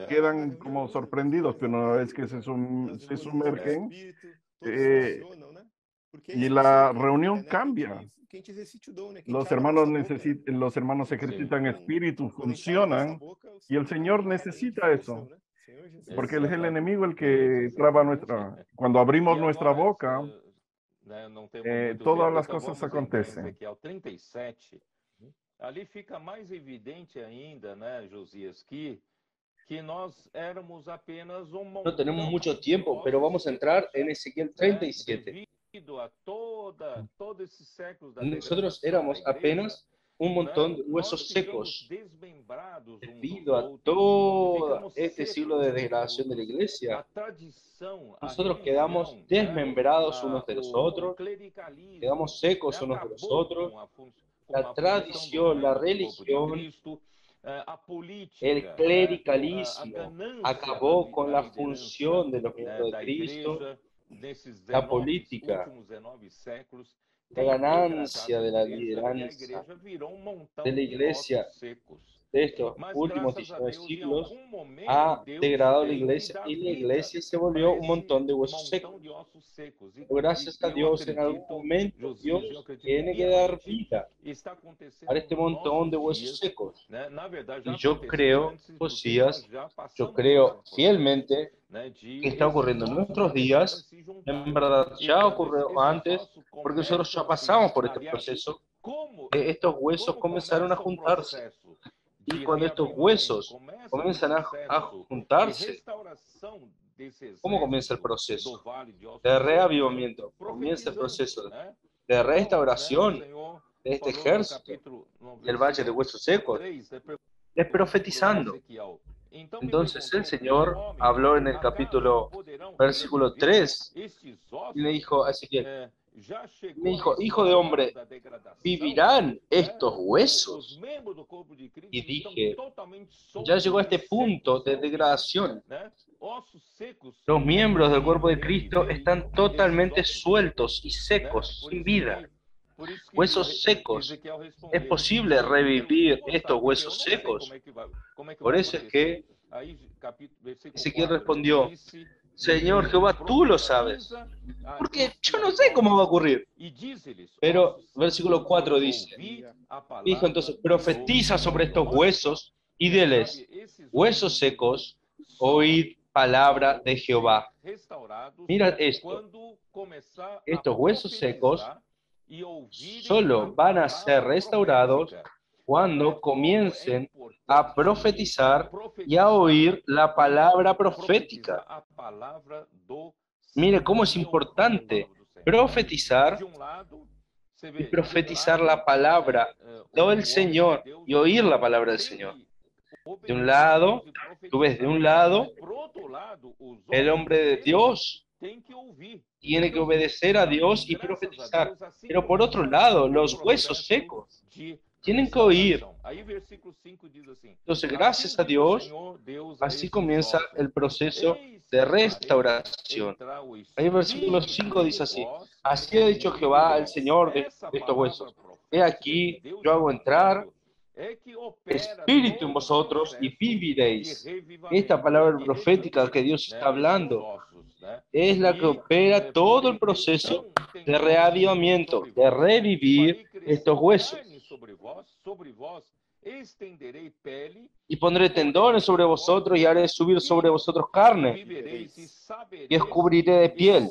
quedan como sorprendidos, pero una vez que se sumergen y la reunión cambia. Los hermanos ejercitan espíritu, funcionan, y el Señor necesita eso. Porque Él es el enemigo el que traba cuando abrimos nuestra boca, todas las cosas acontecen. Ali fica mais evidente ainda, né, Josias, que nós éramos apenas montão. No tenemos mucho tiempo, pero vamos a entrar en Ezequiel 37. Nosotros éramos apenas un montón de huesos secos. Debido a todo este siglo de degradación de la iglesia, nosotros quedamos desmembrados unos de los otros, quedamos secos unos de los otros. La tradición, la religión, el clericalismo acabó con la función de los miembros de Cristo, la política, la ganancia de la lideranza de la iglesia de estos últimos 19 siglos ha degradado la iglesia y la iglesia se volvió un montón de huesos secos. Pero gracias a Dios, en algún momento Dios tiene que dar vida a este montón de huesos secos. Y yo creo, Josías, yo creo fielmente que está ocurriendo en nuestros días. En verdad ya ocurrió antes, porque nosotros ya pasamos por este proceso. Estos huesos comenzaron a juntarse. Y cuando estos huesos comienzan a juntarse, ¿cómo comienza el proceso de reavivamiento? Por comienza el proceso de restauración de este ejército del valle de huesos secos, es profetizando. Entonces el Señor habló en el versículo 3, y le dijo a Ezequiel, me dijo, hijo de hombre, ¿vivirán estos huesos? Y dije, ya llegó a este punto de degradación. Los miembros del cuerpo de Cristo están totalmente sueltos y secos, sin vida. Huesos secos. ¿Es posible revivir estos huesos secos? Por eso es que Ezequiel respondió, Señor Jehová, tú lo sabes, porque yo no sé cómo va a ocurrir. Pero versículo 4 dice, dijo entonces, profetiza sobre estos huesos y diles, huesos secos, oíd palabra de Jehová. Mira esto, estos huesos secos solo van a ser restaurados cuando comiencen a profetizar y a oír la palabra profética. Mire cómo es importante profetizar y profetizar la palabra del Señor y oír la palabra del Señor. De un lado, tú ves de un lado, el hombre de Dios tiene que obedecer a Dios y profetizar. Pero por otro lado, los huesos secos tienen que oír. Entonces, gracias a Dios, así comienza el proceso de restauración. Ahí el versículo 5 dice así, así ha dicho Jehová, el Señor de estos huesos. He aquí, yo hago entrar espíritu en vosotros y viviréis. Esta palabra profética que Dios está hablando es la que opera todo el proceso de reavivamiento, de revivir estos huesos. Y pondré tendones sobre vosotros y haré subir sobre vosotros carne y os cubriré de piel.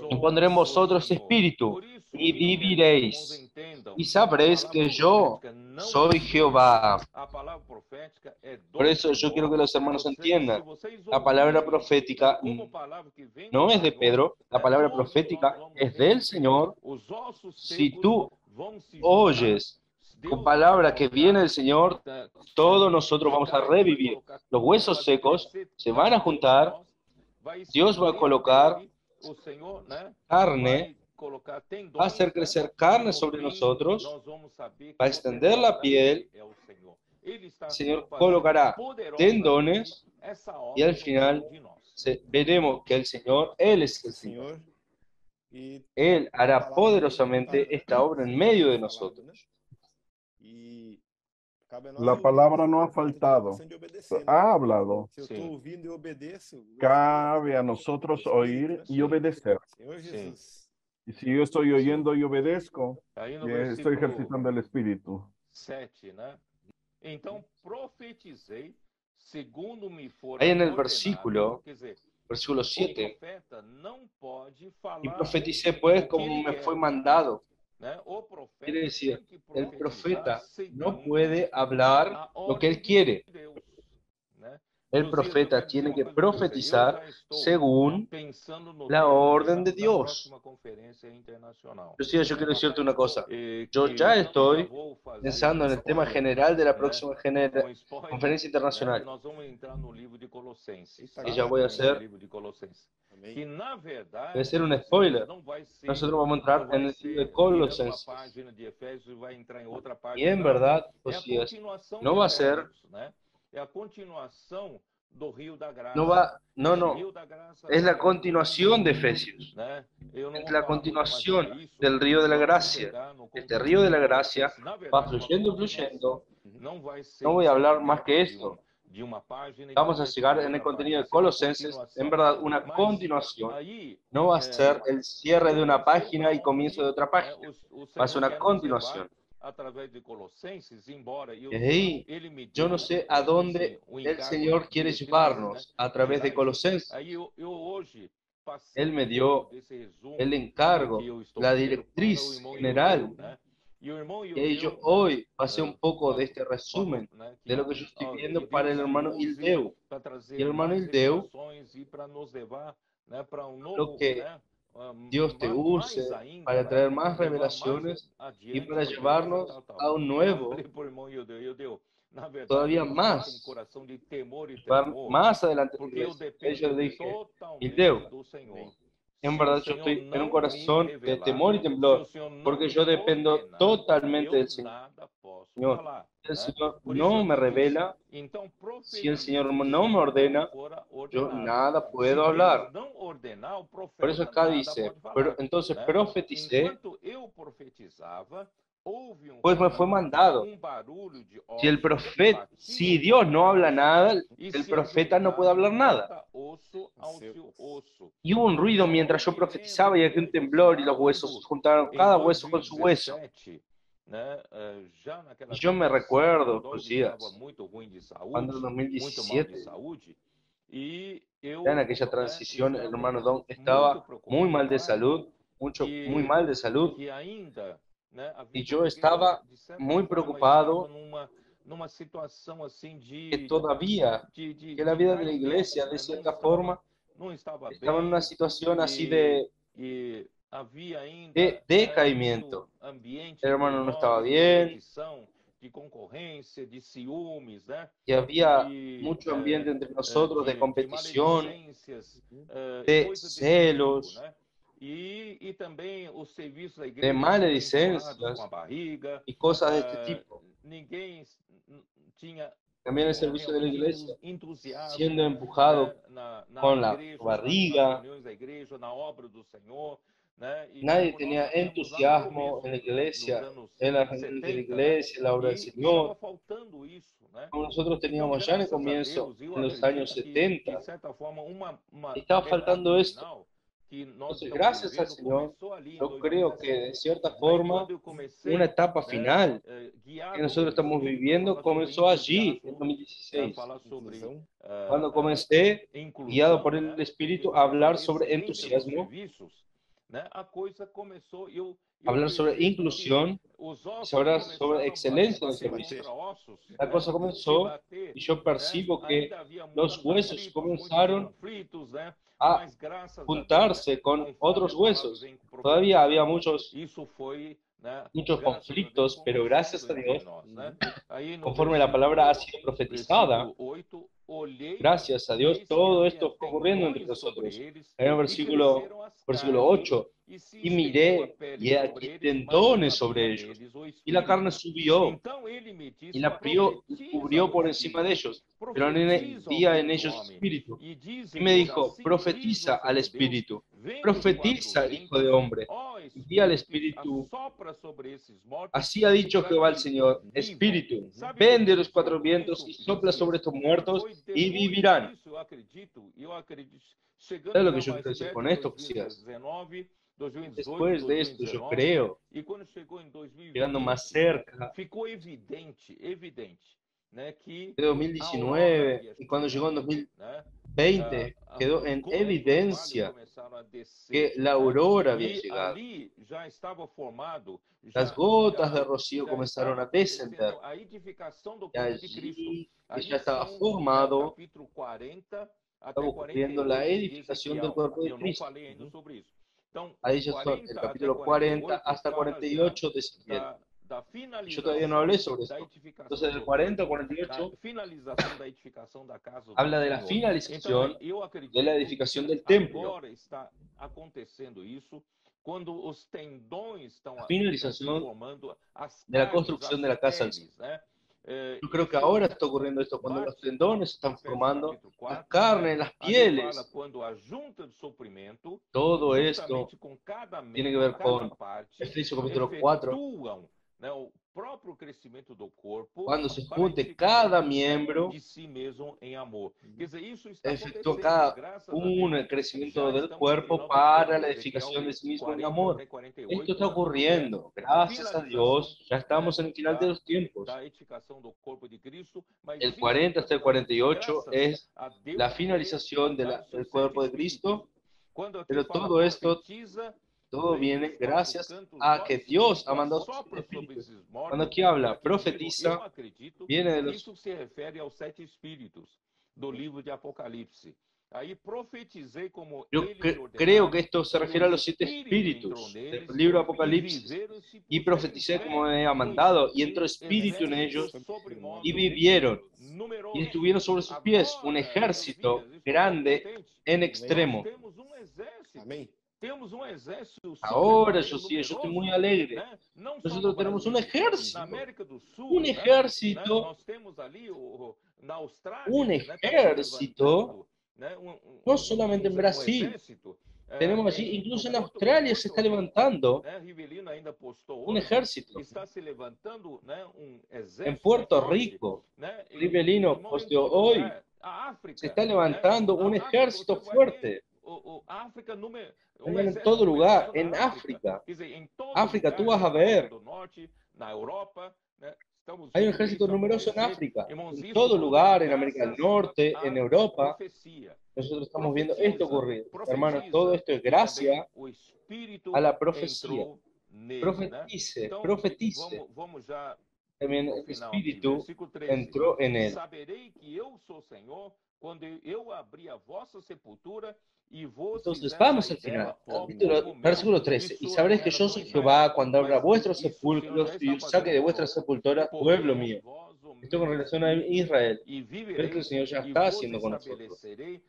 Y pondré en vosotros espíritu y viviréis. Y sabréis que yo soy Jehová. Por eso yo quiero que los hermanos entiendan. La palabra profética no es de Pedro. La palabra profética es del Señor. Si tú oyes con palabra que viene del Señor, todos nosotros vamos a revivir. Los huesos secos se van a juntar. Dios va a colocar carne, va a hacer crecer carne sobre nosotros, va a extender la piel, el Señor colocará tendones y al final veremos que el Señor, Él es el Señor. Él hará poderosamente esta obra en medio de nosotros. La palabra no ha faltado, ha hablado. Cabe a nosotros oír y obedecer. Y si yo estoy oyendo y obedezco, estoy ejercitando el Espíritu. Ahí en el versículo 7, y profeticé pues como me fue mandado. Quiere decir, el profeta no puede hablar lo que él quiere. El profeta tiene que profetizar según la orden de Dios. Lucía, yo quiero decirte una cosa. Yo ya estoy pensando en el tema general de la próxima conferencia internacional. Y ya voy a hacer, voy a hacer un spoiler. Nosotros vamos a entrar en el libro de Colosenses. Y en verdad, Josías, no va a ser... es la continuación de Efesios, es la continuación del río de la gracia. Este río de la gracia va fluyendo y fluyendo. No voy a hablar más que esto. Vamos a llegar en el contenido de Colosenses, en verdad, una continuación. No va a ser el cierre de una página y comienzo de otra página. Va a ser una continuación. Y ahí, yo no sé a dónde el Señor quiere llevarnos a través de Colosenses. Él me dio el encargo, la directriz general. Y ahí yo hoy pasé un poco de este resumen de lo que yo estoy viendo para el hermano Ildeu. Y el hermano Ildeu, lo que Dios te use para traer más revelaciones y para llevarnos a un nuevo, todavía más, más adelante de la iglesia. Ahí yo le dije, Hildeu, en verdad yo estoy en un corazón de temor y temblor, porque yo dependo totalmente del Señor. El Señor no me revela, si el Señor no me ordena, yo nada puedo hablar. Por eso acá dice, pero entonces profeticé, pues me fue mandado. Si Dios no habla nada, el profeta no puede hablar nada. Y hubo un ruido mientras yo profetizaba y había un temblor y los huesos se juntaron, cada hueso con su hueso. Y yo me recuerdo, Josías, cuando en 2017, ya en aquella transición, el hermano Don estaba muy mal de salud, muy mal de salud, y yo estaba muy preocupado que todavía, que la vida de la iglesia, de cierta forma, estaba en una situación así de decaimiento. El hermano no estaba bien, y había mucho ambiente entre nosotros de competición, de celos, de maledicencias y cosas de este tipo. También el servicio de la iglesia, siendo empujado con la barriga. Nadie tenía entusiasmo en la iglesia, en la reunión de la iglesia, en la obra del Señor. Como nosotros teníamos ya en el comienzo, en los años 70, estaba faltando esto. Entonces, gracias al Señor, yo creo que de cierta forma una etapa final que nosotros estamos viviendo comenzó allí, en 2016, cuando comencé, guiado por el Espíritu, a hablar sobre entusiasmo, hablar sobre inclusión, y hablar sobre excelencia en los servicios. La cosa comenzó y yo percibo que los huesos comenzaron a juntarse con otros huesos. Todavía había muchos conflictos, pero gracias a Dios, conforme la palabra ha sido profetizada, gracias a Dios, todo esto está ocurriendo entre nosotros. Hay un versículo 8, y miré, y aquí tendones sobre ellos, y la carne subió, y la cubrió por encima de ellos, pero no había en ellos espíritu. Y me dijo, profetiza al espíritu, profetiza al hijo de hombre, y di al espíritu, así ha dicho Jehová el Señor, espíritu, ven de los cuatro vientos y sopla sobre estos muertos y vivirán. ¿Sabes lo que yo quiero decir con esto, Josías? Después de esto, yo creo, llegando más cerca de 2019, y cuando llegó en 2020, quedó en evidencia que la aurora había llegado. Las gotas de rocío comenzaron a descender. Y allí que ya estaba formado, estaba ocurriendo la edificación del cuerpo de Cristo. Ahí ya son el capítulo 40 hasta 48 de Ezequiel. Yo todavía no hablé sobre esto. Entonces, del 40 al 48 habla de la finalización de la edificación del templo. La finalización de la construcción de la casa del Señor. Yo creo que ahora está ocurriendo esto, cuando los tendones están formando la carne, las pieles. Todo esto tiene que ver con Efesios capítulo 4. Cuando se junte cada miembro, efectúa cada uno el crecimiento del cuerpo para la edificación de sí mismo en amor. Esto está ocurriendo. Gracias a Dios, ya estamos en el final de los tiempos. El 40 hasta el 48 es la finalización del cuerpo de Cristo, pero todo esto todo viene gracias a que Dios ha mandado su Espíritu. Cuando aquí habla, profetiza, viene de los... Yo creo que esto se refiere a los 7 espíritus del libro de Apocalipsis. Y profeticé como me había mandado, y entró espíritu en ellos, y vivieron, y estuvieron sobre sus pies un ejército grande en extremo. Ahora, yo estoy muy alegre. Nosotros tenemos un ejército. Un ejército. Un ejército. No solamente en Brasil. Tenemos allí, incluso en Australia se está levantando un ejército. En Puerto Rico, Rivelino posteó hoy, se está levantando un ejército fuerte. En todo lugar, en África. África, tú vas a ver. Hay un ejército numeroso en África, en todo lugar, en América del Norte, en Europa. Nosotros estamos viendo esto ocurrir. Hermanos, todo esto es gracias a la profecía. Profetice, profetice. También el Espíritu entró en él. Entonces vamos al final, versículo 13. Y sabréis que yo soy Jehová cuando abra vuestros sepulcros y os saque de vuestras sepulturas, pueblo mío. Esto con relación a Israel. Pero que el Señor ya está haciendo con nosotros. Y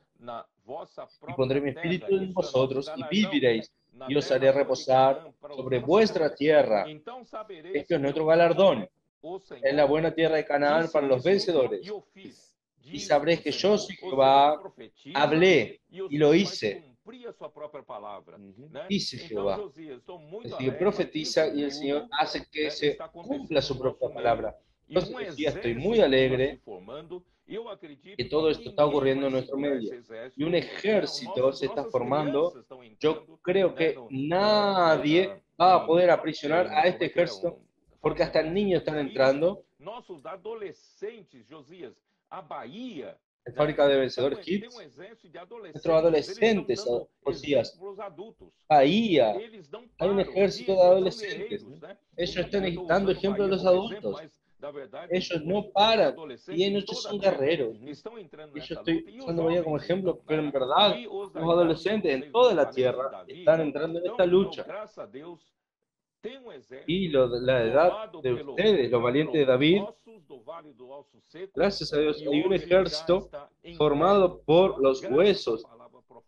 pondré mi espíritu en vosotros y viviréis, y os haré reposar sobre vuestra tierra. Esto es nuestro galardón. Es la buena tierra de Canaán para los vencedores. Y sabréis que yo soy Jehová, hablé y lo hice. Dice Jehová. El Señor profetiza y el Señor hace que se cumpla su propia palabra. Entonces decía, estoy muy alegre que todo esto está ocurriendo en nuestro medio. Y un ejército se está formando. Yo creo que nadie va a poder aprisionar a este ejército porque hasta niños están entrando. En Fábrica de Vencedores Kids, nuestros adolescentes, Josías, Bahía, hay un ejército de adolescentes. Ellos están dando ejemplo a los adultos. Ellos no paran y ellos son guerreros. Y yo estoy usando Bahía como ejemplo, pero en verdad los adolescentes en toda la tierra están entrando en esta lucha. Y la edad de ustedes, los valientes de David, gracias a Dios, hay un ejército formado por los huesos,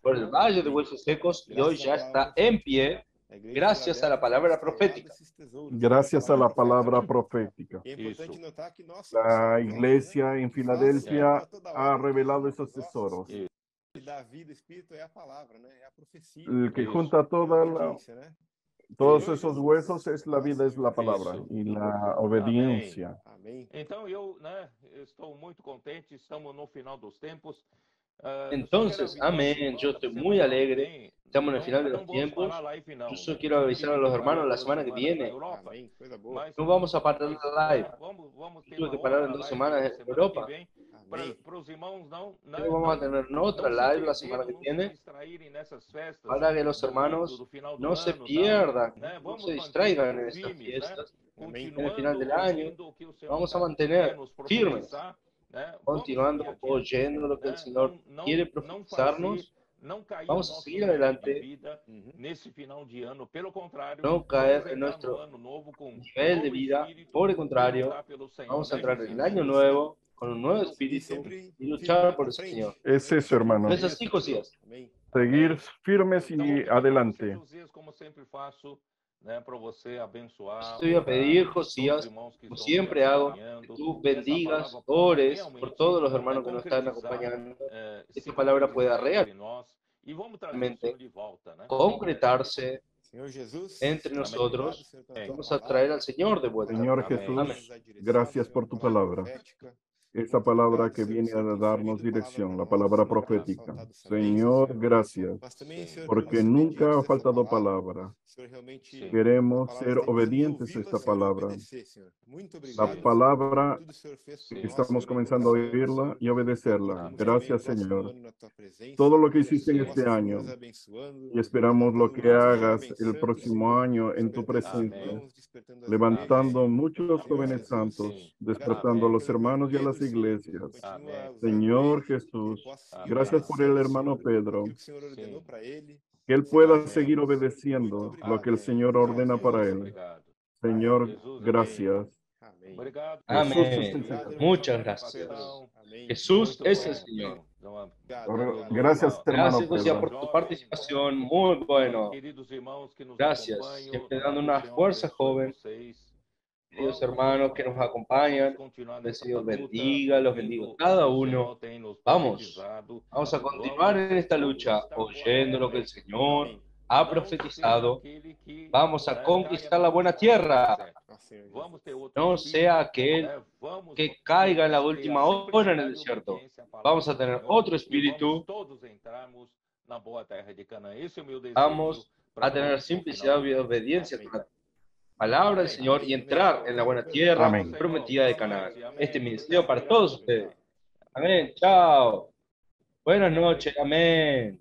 por el valle de huesos secos, y hoy ya está en pie, gracias a la palabra profética. Gracias a la palabra profética. La iglesia en Filadelfia ha revelado esos tesoros. El que junta todos esos huesos es la vida, es la palabra y la obediencia. Entonces, amén, yo estoy muy alegre, estamos en el final de los tiempos. Yo solo quiero avisar a los hermanos la semana que viene. No vamos a parar la live. Tuve que parar en 2 semanas en Europa. Pero vamos a tener otra live la semana que viene para que los hermanos no se pierdan, no se distraigan en estas fiestas. En el final del año vamos a mantener firmes, continuando oyendo lo que el Señor quiere profetizarnos. Vamos a seguir adelante, no caer en nuestro nivel de vida. Por el contrario, vamos a entrar en el año nuevo con un nuevo espíritu y luchar por el Señor. Es eso, hermano. ¿No es así, Josías? Seguir firmes y adelante. Te voy a pedir, Josías, como siempre hago, que tú bendigas, ores por todos los hermanos que nos están acompañando, que esta palabra pueda realmente concretarse entre nosotros. Vamos a traer al Señor de vuelta. Señor Jesús, gracias por tu palabra. Esa palabra que viene a darnos dirección, la palabra profética. Señor, gracias, porque nunca ha faltado palabra. Queremos ser obedientes a esta palabra. La palabra, estamos comenzando a oírla y obedecerla. Gracias, Señor. Todo lo que hiciste en este año, y esperamos lo que hagas el próximo año en tu presencia, levantando muchos jóvenes santos, despertando a los hermanos y a las iglesias. Amén. Señor Jesús, gracias por el hermano Pedro, que o Senhor ordenou para ele. que él pueda seguir obedeciendo lo que el Señor ordena para él. Obrigado. Señor, Jesus, gracias. Amém. Obrigado. Jesús es el Amén. Señor. Muchas gracias. Amém. Jesús Muito es el bom. Señor. Gracias, hermano Gracias, José, Pedro. por tu participación. Muy bueno. Queridos irmãos que nos Gracias. acompanham, Siempre dando una Deus fuerza abençoe joven. vocês. Queridos Vamos, hermanos que nos acompañan, continuar que el nessa Señor luta, bendiga, los ouvindo bendiga o cada que o uno. Senhor tem nos Vamos, profetizado. vamos a continuar en esta lucha, oyendo lo que el Señor ha profetizado. Vamos a conquistar la buena tierra. Vamos ter outro No espírito, sea aquel né? Vamos que caiga en la ter a última hora en el simplicidade e desierto. obediência à palavra Vamos a do tener Senhor, otro e espíritu. vamos todos entrarmos na boa terra de Canaã. Esse é o meu desejo. Vamos para a tener todos no simplicidad final y do dia. obediencia Amém. a la palabra del Señor y entrar en la buena tierra Amén. prometida de Canaán. Este es mi deseo para todos ustedes. Amén. Chao. Buenas noches. Amén.